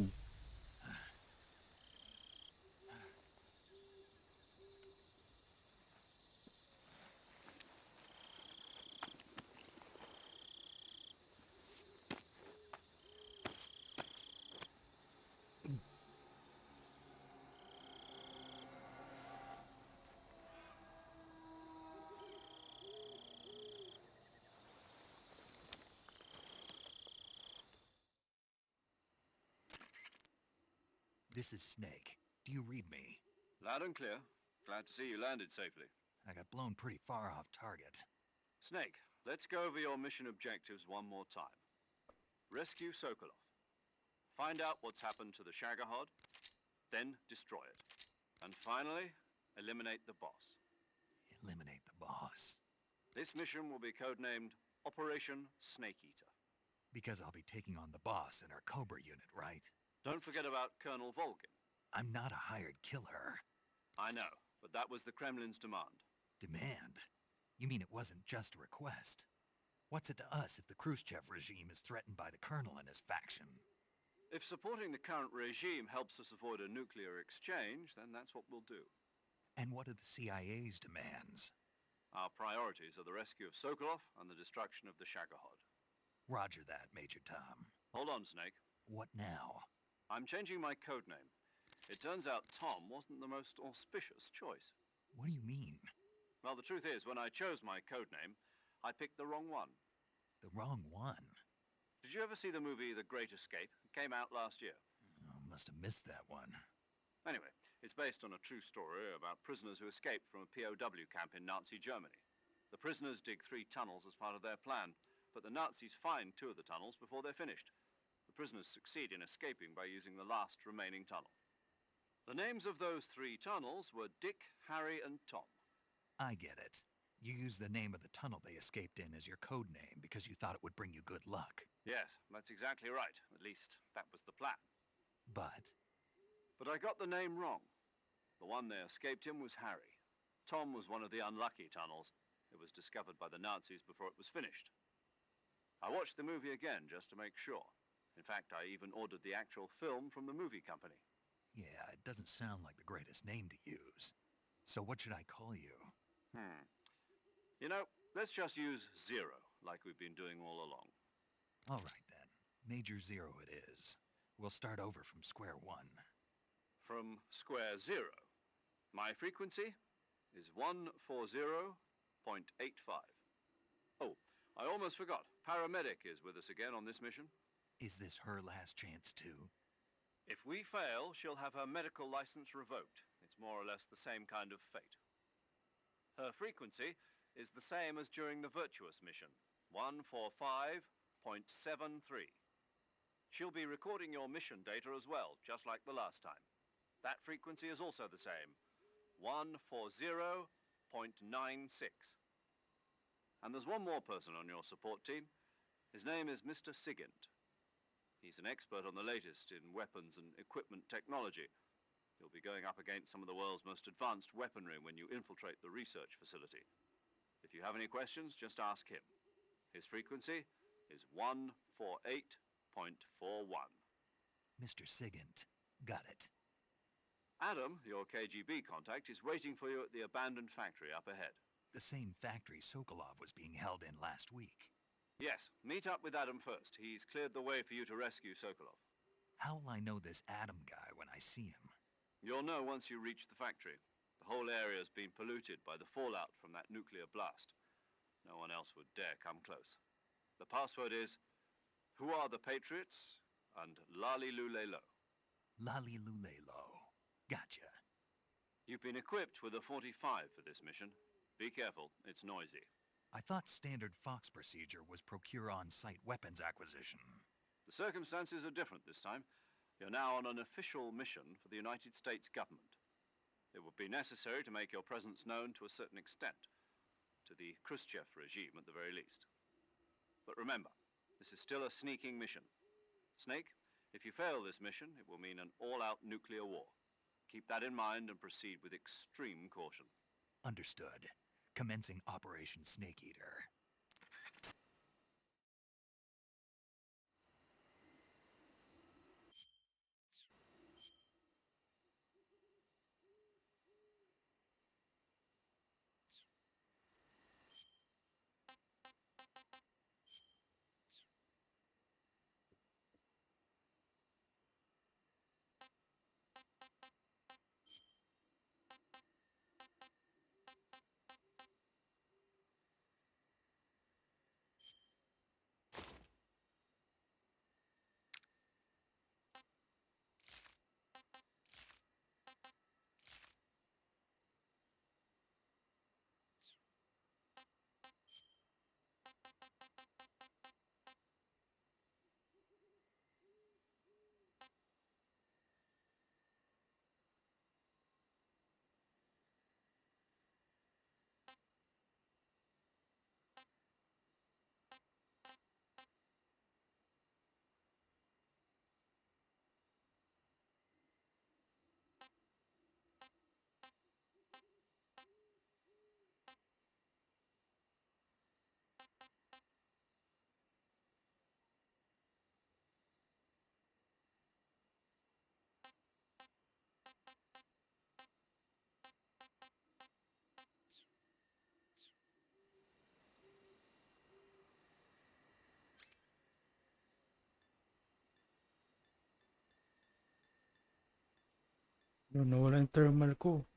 This is Snake. Do you read me? Loud and clear. Glad to see you landed safely. I got blown pretty far off target. Snake, let's go over your mission objectives one more time. Rescue Sokolov. Find out what's happened to the Shagohod, then destroy it. And finally, eliminate the boss. Eliminate the boss. This mission will be codenamed Operation Snake Eater. Because I'll be taking on the boss in our Cobra unit, right? Don't forget about Colonel Volgin. I'm not a hired killer. I know, but that was the Kremlin's demand. Demand? You mean it wasn't just a request? What's it to us if the Khrushchev regime is threatened by the colonel and his faction? If supporting the current regime helps us avoid a nuclear exchange, then that's what we'll do. And what are the CIA's demands? Our priorities are the rescue of Sokolov and the destruction of the Shagohod. Roger that, Major Tom. Hold on, Snake. What now? I'm changing my codename. It turns out Tom wasn't the most auspicious choice. What do you mean? Well, the truth is, when I chose my codename, I picked the wrong one. The wrong one? Did you ever see the movie The Great Escape? It came out last year. Oh, must have missed that one. Anyway, it's based on a true story about prisoners who escaped from a POW camp in Nazi Germany. The prisoners dig 3 tunnels as part of their plan, but the Nazis find 2 of the tunnels before they're finished. The prisoners succeed in escaping by using the last remaining tunnel. The names of those 3 tunnels were Dick, Harry, and Tom. I get it. You used the name of the tunnel they escaped in as your code name because you thought it would bring you good luck. Yes, that's exactly right. At least, that was the plan. But I got the name wrong. The one they escaped in was Harry. Tom was one of the unlucky tunnels. It was discovered by the Nazis before it was finished. I watched the movie again just to make sure. In fact, I even ordered the actual film from the movie company. yeah, it doesn't sound like the greatest name to use. So what should I call you? You know, let's just use Zero, like we've been doing all along. All right then. Major Zero it is. We'll start over from square one. From square zero. My frequency is 140.85. Oh, I almost forgot. Paramedic is with us again on this mission. Is this her last chance too? If we fail, she'll have her medical license revoked. It's more or less the same kind of fate. Her frequency is the same as during the Virtuous mission, 145.73. She'll be recording your mission data as well, just like the last time. That frequency is also the same, 140.96. And there's one more person on your support team. His name is Mr. Sigint. He's an expert on the latest in weapons and equipment technology. You'll be going up against some of the world's most advanced weaponry when you infiltrate the research facility. If you have any questions, just ask him. His frequency is 148.41. Mr. Sigint. Got it. Adam, your KGB contact, is waiting for you at the abandoned factory up ahead. The same factory Sokolov was being held in last week. Yes, meet up with Adam first. He's cleared the way for you to rescue Sokolov. How'll I know this Adam guy when I see him? You'll know once you reach the factory. The whole area's been polluted by the fallout from that nuclear blast. No one else would dare come close. The password is, "Who are the Patriots?" and Lali Lule Lo. Lali Lule Lo. Gotcha. You've been equipped with a 45 for this mission. Be careful, it's noisy. I thought standard Fox procedure was procure on-site weapons acquisition. The circumstances are different this time. You're now on an official mission for the United States government. It would be necessary to make your presence known to a certain extent, to the Khrushchev regime at the very least. But remember, this is still a sneaking mission. Snake, if you fail this mission, it will mean an all-out nuclear war. Keep that in mind and proceed with extreme caution. Understood. Commencing Operation Snake Eater. No, nawala yung thermal ko.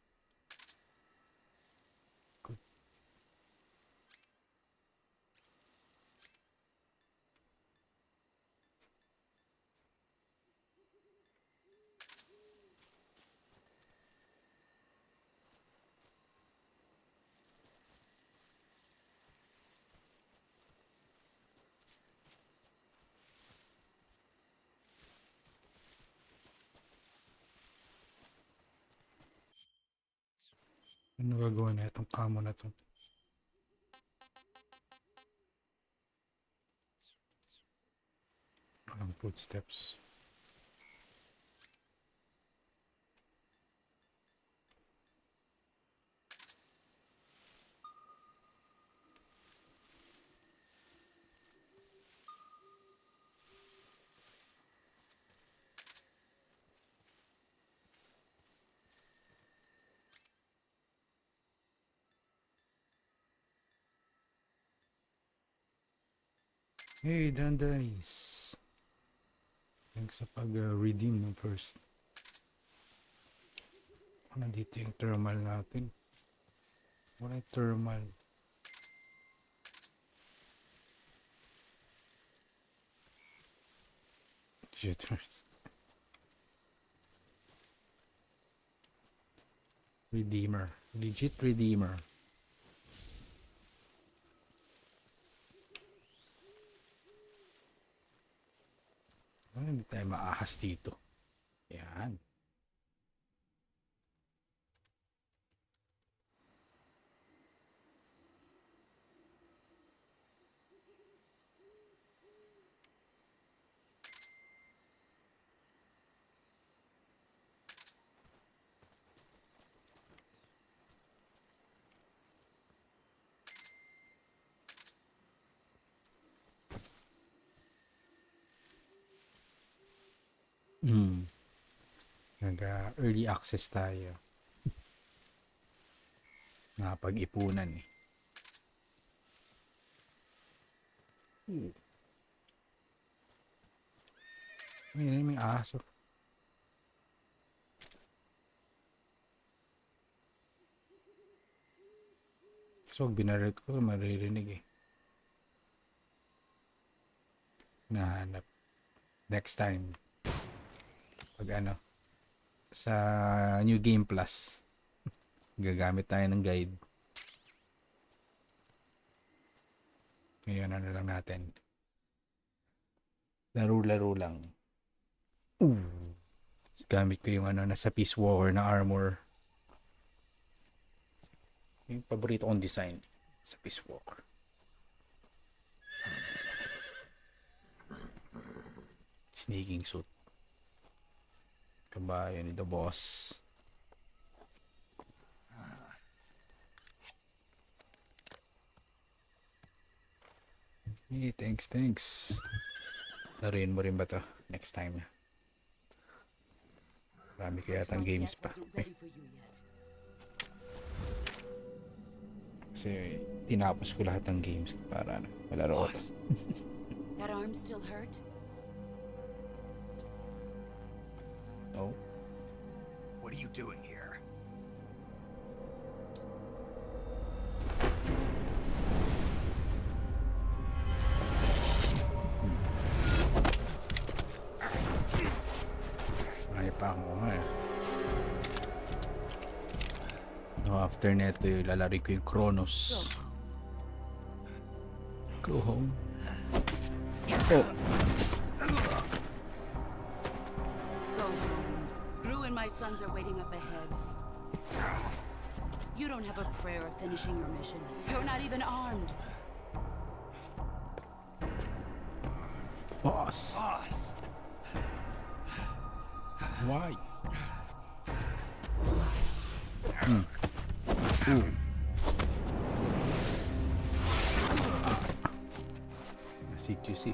Ano gagawin na itong camo na to? Walang footsteps. Hey, Dandanis. Thanks sa pag-redeem ng first. Nandito yung thermal natin. Wala yung thermal. Jitters. Redeemer. Legit Redeemer. Hindi tayo maahas dito. Yan. Nag-early access tayo. Nakapag-ipunan eh. May aso. So, binarit ko, maririnig eh. Nahanap. Next time. Pag ano, sa New Game Plus, gagamit tayo ng guide. Ngayon, ano lang natin. Laro-laro lang. Gamit ko yung ano, nasa Peace Walker na armor. Yung paborito kong design sa Peace Walker. Sneaking suit. Kabayo ni the boss. Hey, thanks. Laruin mo rin ba to next time? Marami kaya tang games pa. Kasi tinapos ko lahat ng games para malaro ko. That arm still hurt? No. What are you doing here? Ay pa ako nga eh. No, after neto lalari ko yung Chronos. Go home. Oh. My sons are waiting up ahead. You don't have a prayer of finishing your mission. You're not even armed. Boss. Why? CQC.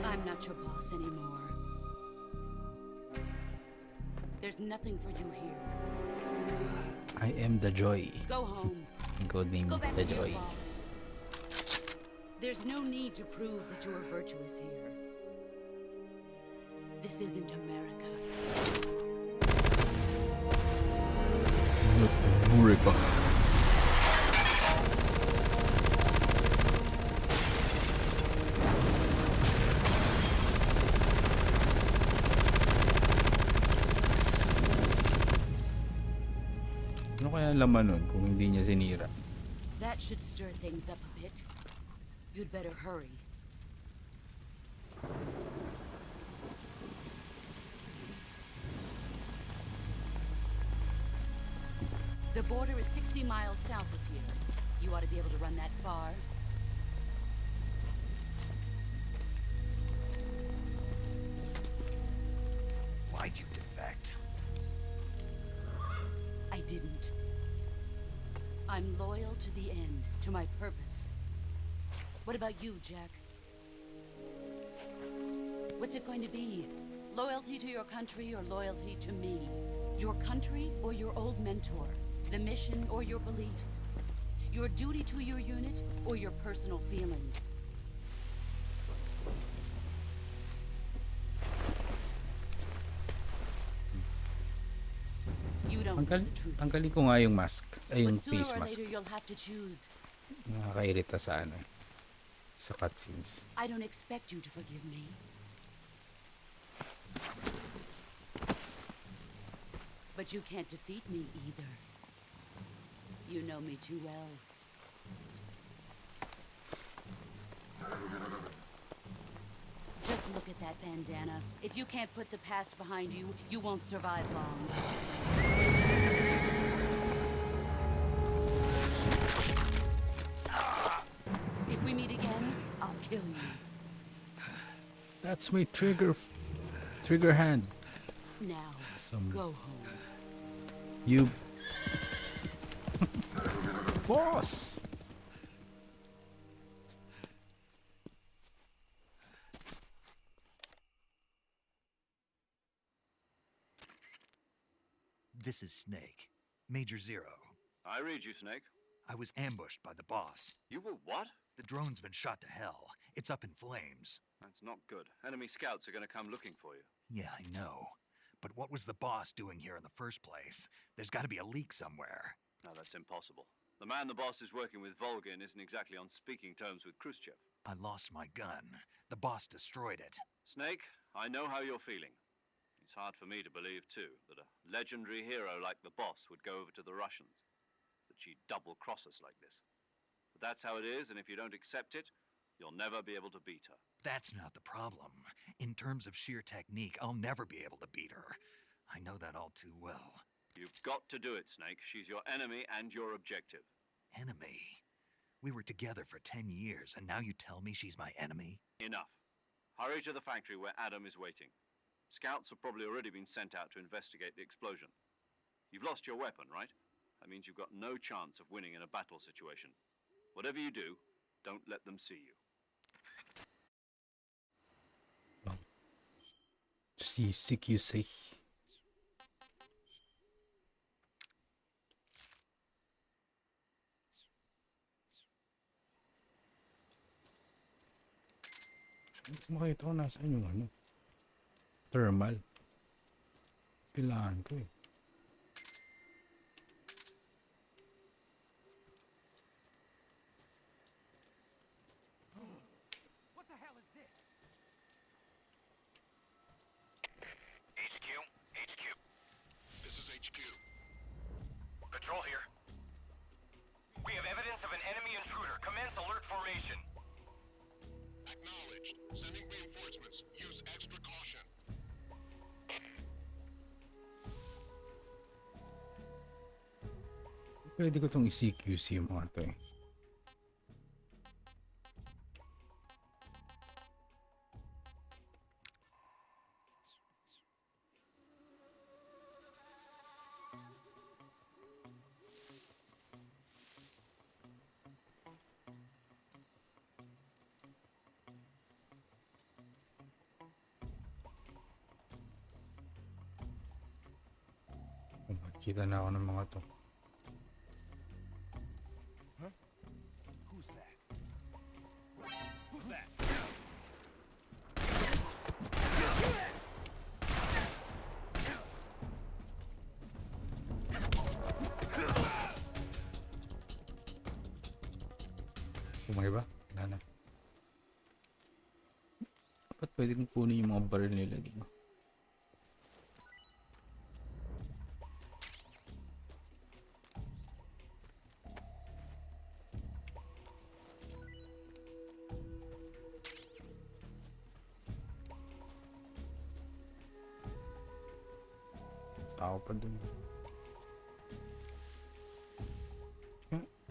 I'm not your boss anymore. There's nothing for you here. I am the Joy. Go home. Code name Go back the to your Joy. boss. There's no need to prove that you are virtuous here. This isn't America. America. Ano kaya laman nun kung hindi niya sinira? That should stir things up a bit. You'd better hurry. The border is 60 miles south of here. You ought to be able to run that far. Why'd you defect? I didn't. I'm loyal to the end, to my purpose. What about you, Jack? What's it going to be? Loyalty to your country or loyalty to me? Your country or your old mentor? The mission or your beliefs? Your duty to your unit or your personal feelings? Tanggalin ko nga yung mask. Ay, yung But sooner face or mask. later, you'll have to choose. Nakakairita sa ano eh. Sa cutscenes. I don't expect you to forgive me. But you can't defeat me either. You know me too well. Just look at that bandana. If you can't put the past behind you, you won't survive long. If we meet again, I'll kill you. That's my trigger hand. Now, go home. You boss. This is Snake. Major Zero. I read you, Snake. I was ambushed by the boss. You were what? The drone's been shot to hell. It's up in flames. That's not good. Enemy scouts are going to come looking for you. Yeah, I know. But what was the boss doing here in the first place? There's got to be a leak somewhere. No, that's impossible. The man the boss is working with, Volgin, isn't exactly on speaking terms with Khrushchev. I lost my gun. The boss destroyed it. Snake, I know how you're feeling. It's hard for me to believe, too, that a legendary hero like the boss would go over to the Russians. That she'd double-cross us like this. But that's how it is, and if you don't accept it, you'll never be able to beat her. That's not the problem. In terms of sheer technique, I'll never be able to beat her. I know that all too well. You've got to do it, Snake. She's your enemy and your objective. Enemy? We were together for 10 years, and now you tell me she's my enemy? Enough. Hurry to the factory where Adam is waiting. Scouts have probably already been sent out to investigate the explosion. You've lost your weapon, right? That means you've got no chance of winning in a battle situation. Whatever you do, don't let them see you. CQC. Makita ko nasaan yung ano. Thermal. Kailangan ko eh. What the hell is this? HQ? This is HQ. Patrol here. We have evidence of an enemy intruder. Commence alert formation. Acknowledged. Sending reinforcements. Use extra caution. Pwede ko itong i-CQC yung mga to eh. Kita na ako ng mga to. Huh? Who's that? Who's that? Kumay ba? Wala na. Ba't pwede kong kunin yung mga baril nila, di ba? Tao pa dun.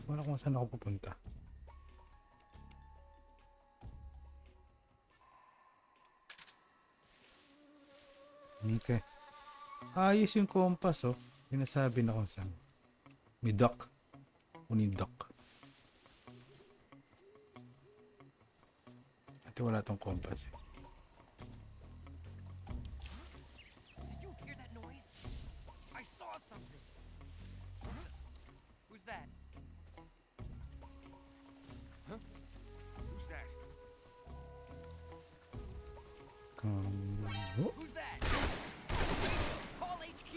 Wala kung saan ako pupunta. Okay. Ayos yung compass oh. Sinasabi na kung saan. May duck. Kunin duck. Ate wala tong compass eh. Did you hear that noise? I saw something. Who's that? Huh? Who's that? Oh. Who's that? Call HQ.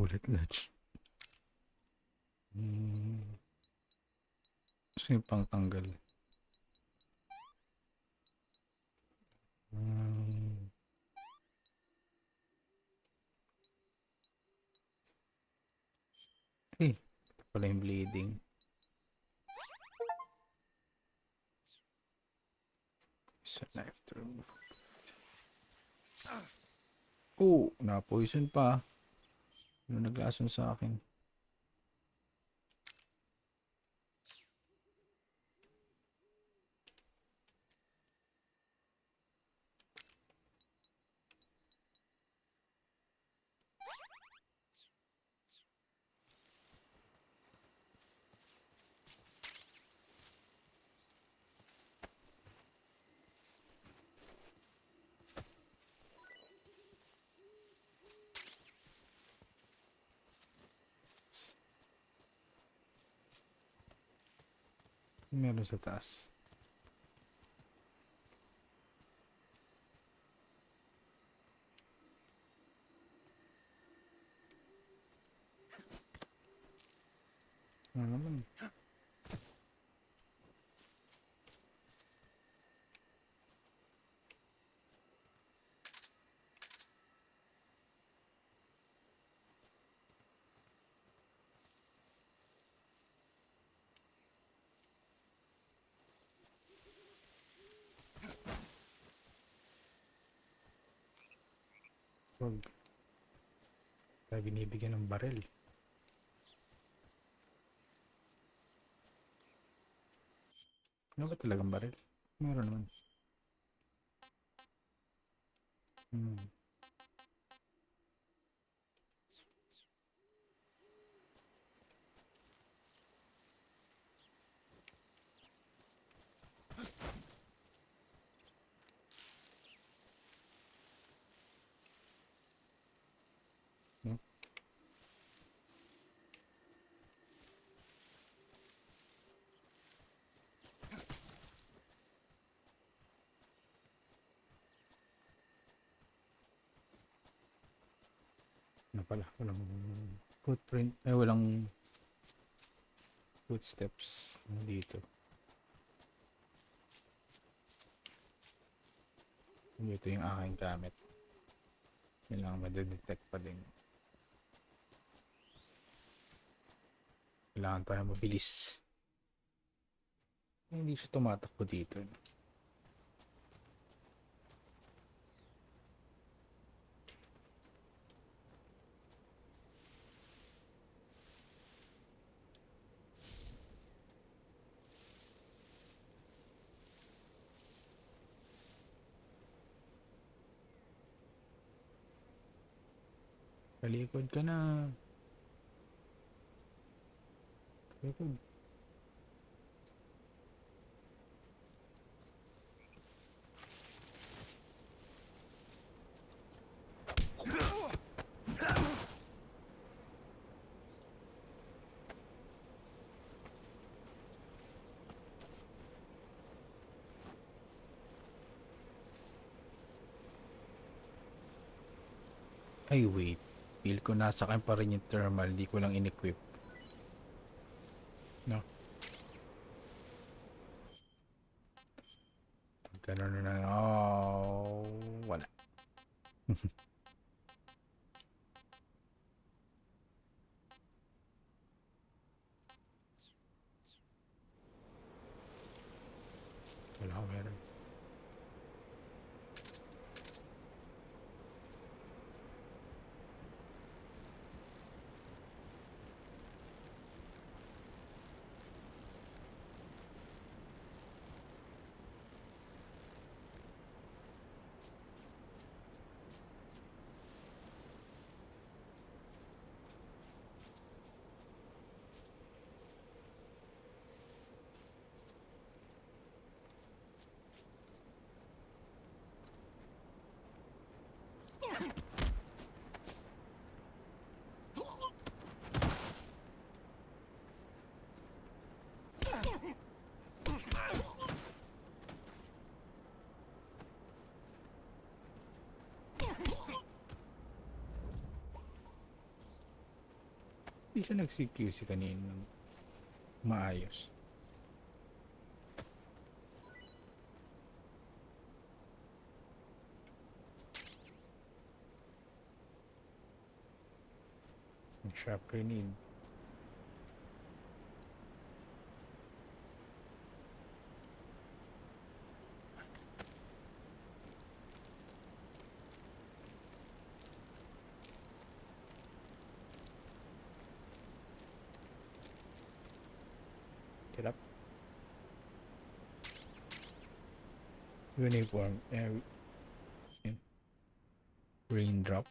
bullet lodge. Gusto yung pang tanggal. Ito pala yung bleeding. Use a knife to remove. Oh, na-poison pa. Ano naglason sa akin? Meron sa taas. Ano naman? Wag. Tayo binibigyan ng baril. Ano ba talagang baril? Meron naman. Ano pala? Walang footprint. Ay, walang footsteps dito. Ito yung aking gamit. Kailangan madedetect pa din. Kailangan tayo mabilis. Hindi siya tumatakbo dito. Kalikod ka na. Kalikod. Ay, wait. Feel ko nasa akin pa rin yung thermal. Hindi ko lang in-equip. No? Ganun na. Oh, wala. Wala ko meron. Hindi siya nag-CQC kanina. Maayos. Sharp grenade. Get up. Uniform. Raindrop.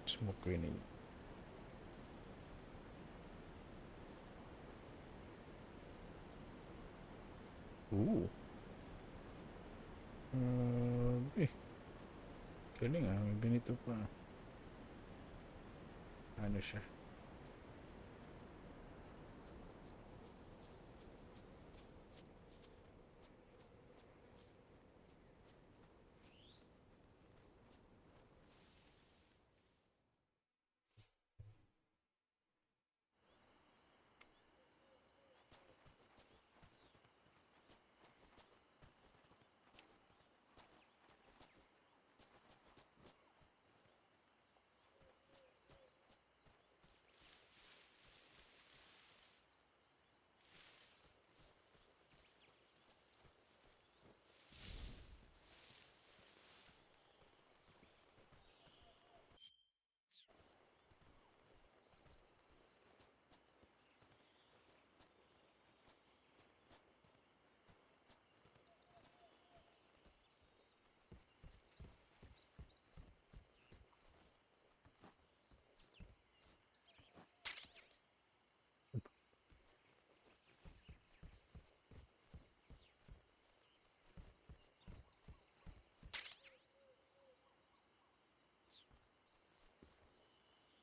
Smoke grenade. Ooh. Galing ah. Ganito pa. Ano siya?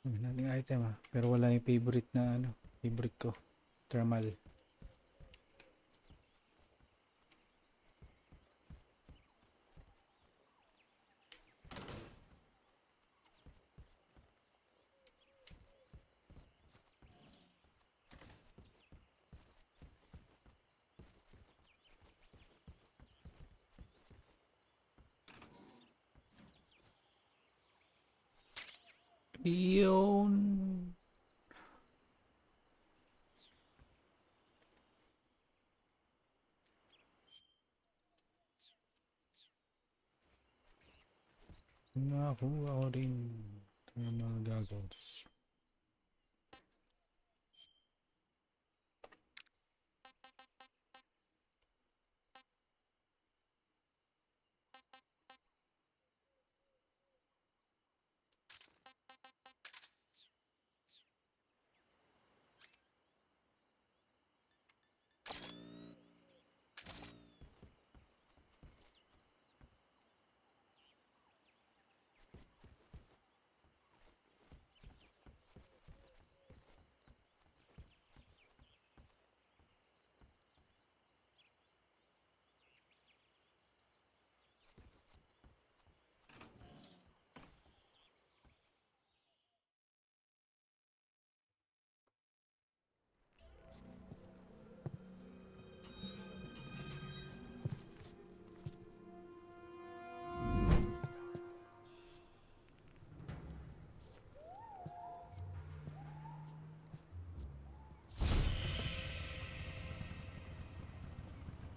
Nating item ah. Pero wala yung favorite na ano. Favorite ko. Thermal. Yun. Nakakuha ko rin ng mga goggles.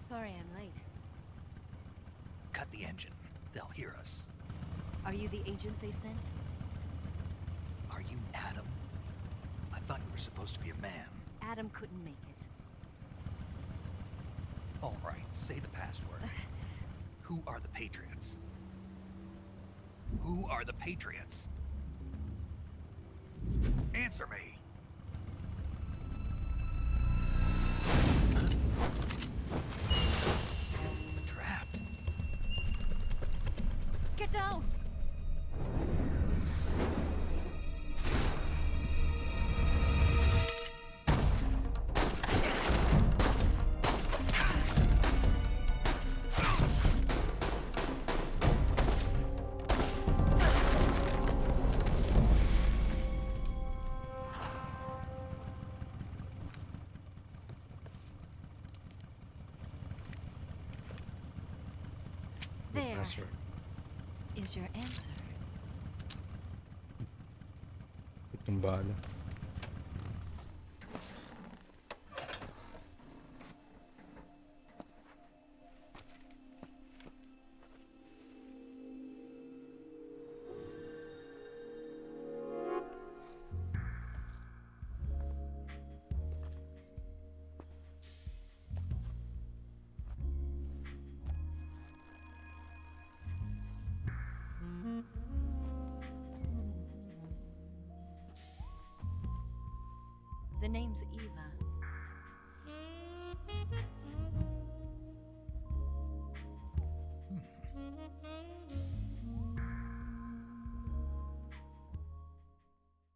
Sorry I'm late. Cut the engine. They'll hear us. Are you the agent they sent? Are you Adam? I thought you were supposed to be a man. Adam couldn't make it. All right, say the password. Who are the Patriots? Who are the Patriots? Answer me. Trapped. Get down! password. is your answer. Itong bala. The name's Eva.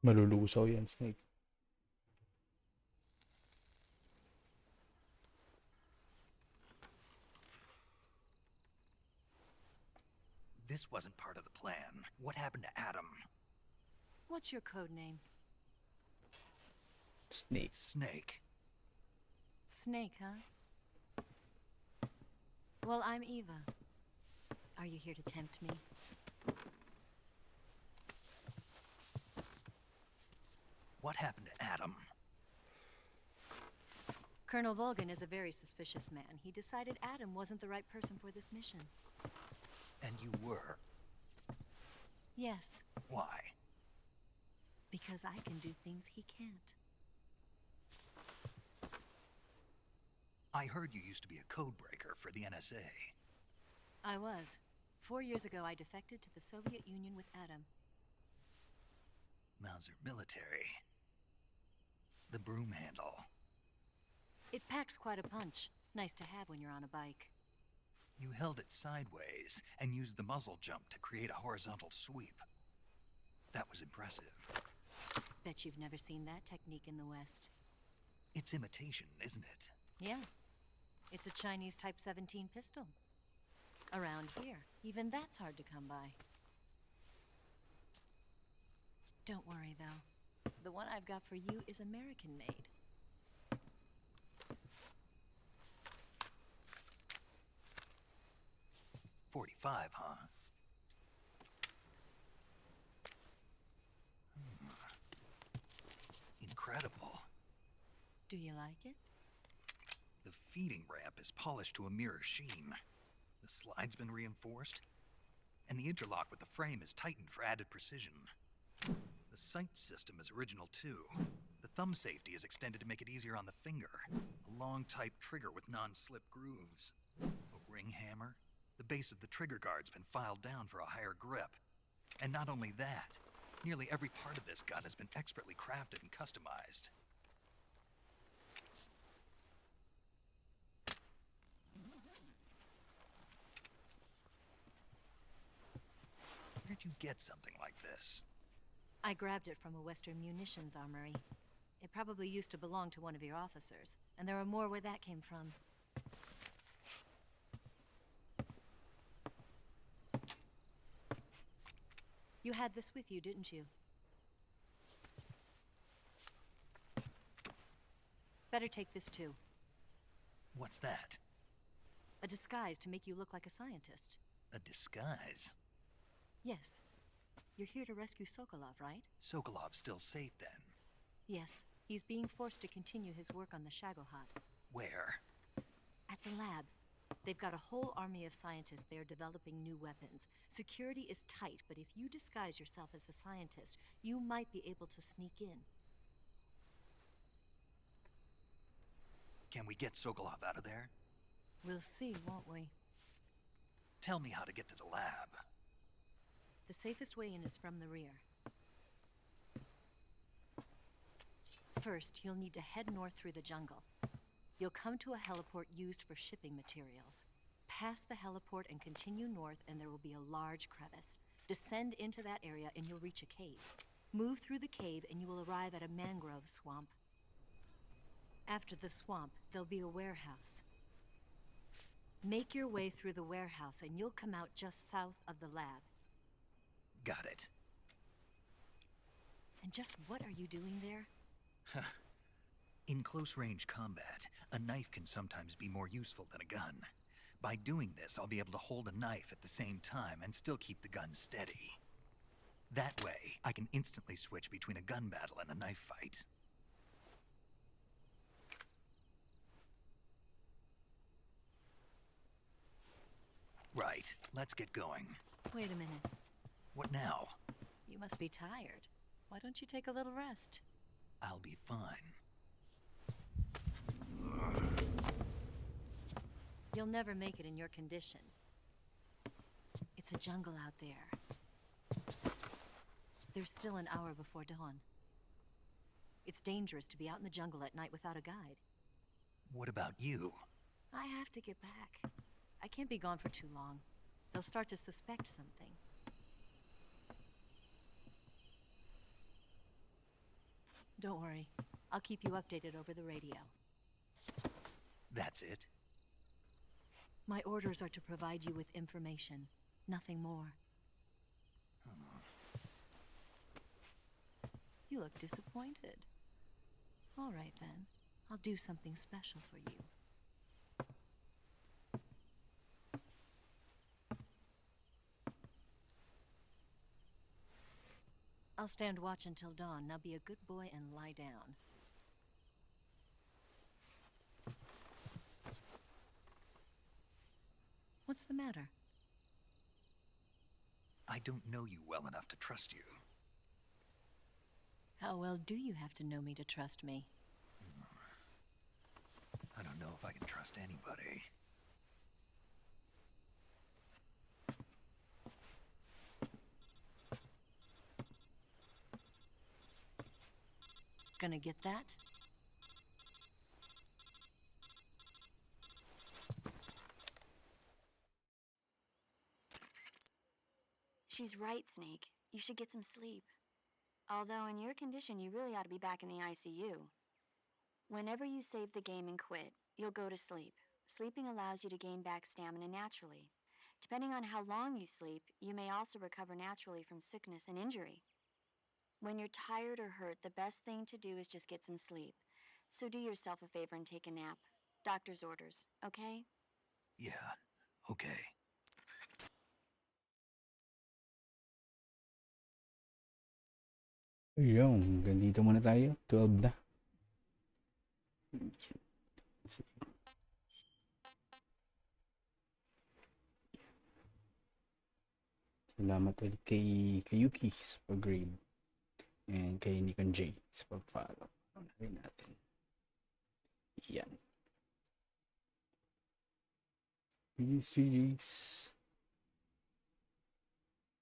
Malulusaw yan, Snake. This wasn't part of the plan. What happened to Adam? What's your code name? Snake. Snake. Snake, huh? Well, I'm Eva. Are you here to tempt me? What happened to Adam? Colonel Volgan is a very suspicious man. He decided Adam wasn't the right person for this mission. And you were? Yes, Why? because I can do things he can't. I heard you used to be a codebreaker for the NSA. I was. 4 years ago, I defected to the Soviet Union with Adam. Mauser military. The broom handle. It packs quite a punch. Nice to have when you're on a bike. You held it sideways and used the muzzle jump to create a horizontal sweep. That was impressive. Bet you've never seen that technique in the West. It's imitation, isn't it? Yeah. It's a Chinese Type 17 pistol. Around here, even that's hard to come by. Don't worry, though. The one I've got for you is American-made. .45, huh? Incredible. Do you like it? The feeding ramp is polished to a mirror sheen. The slide's been reinforced, and the interlock with the frame is tightened for added precision. The sight system is original too. The thumb safety is extended to make it easier on the finger. A long type trigger with non-slip grooves. A ring hammer. The base of the trigger guard's been filed down for a higher grip. And not only that, nearly every part of this gun has been expertly crafted and customized. Where'd you get something like this? I grabbed it from a Western munitions armory. It probably used to belong to one of your officers, and there are more where that came from. You had this with you, didn't you? Better take this too. What's that? A disguise to make you look like a scientist. A disguise? Yes. You're here to rescue Sokolov, right? Sokolov's still safe then? Yes. He's being forced to continue his work on the Shagohod. Where? At the lab. They've got a whole army of scientists there developing new weapons. Security is tight, but if you disguise yourself as a scientist, you might be able to sneak in. Can we get Sokolov out of there? We'll see, won't we? Tell me how to get to the lab. The safest way in is from the rear. First, you'll need to head north through the jungle. You'll come to a heliport used for shipping materials. Pass the heliport and continue north, and there will be a large crevice. Descend into that area and you'll reach a cave. Move through the cave and you will arrive at a mangrove swamp. After the swamp, there'll be a warehouse. Make your way through the warehouse and you'll come out just south of the lab. Got it. And just what are you doing there? In close-range combat, a knife can sometimes be more useful than a gun. By doing this, I'll be able to hold a knife at the same time and still keep the gun steady. That way, I can instantly switch between a gun battle and a knife fight. Right, let's get going. Wait a minute. What now? You must be tired. Why don't you take a little rest? I'll be fine. You'll never make it in your condition. It's a jungle out there. There's still an hour before dawn. It's dangerous to be out in the jungle at night without a guide. What about you? I have to get back. I can't be gone for too long. They'll start to suspect something. Don't worry. I'll keep you updated over the radio. That's it? My orders are to provide you with information, nothing more. You look disappointed. All right, then. I'll do something special for you. I'll stand watch until dawn. Now be a good boy and lie down. What's the matter? I don't know you well enough to trust you. How well do you have to know me to trust me? I don't know if I can trust anybody. Gonna get that? She's right, Snake. You should get some sleep. Although in your condition, you really ought to be back in the ICU. Whenever you save the game and quit, you'll go to sleep. Sleeping allows you to gain back stamina naturally. Depending on how long you sleep, you may also recover naturally from sickness and injury. When you're tired or hurt, the best thing to do is just get some sleep. So do yourself a favor and take a nap. Doctor's orders, okay? Yeah, okay. Yung, ganito muna tayo. 12 na. Salamat ulit kay Yuki sa pag-grade. And kay Nikon J sa pag-follow. Unahin natin. Yan. GG's.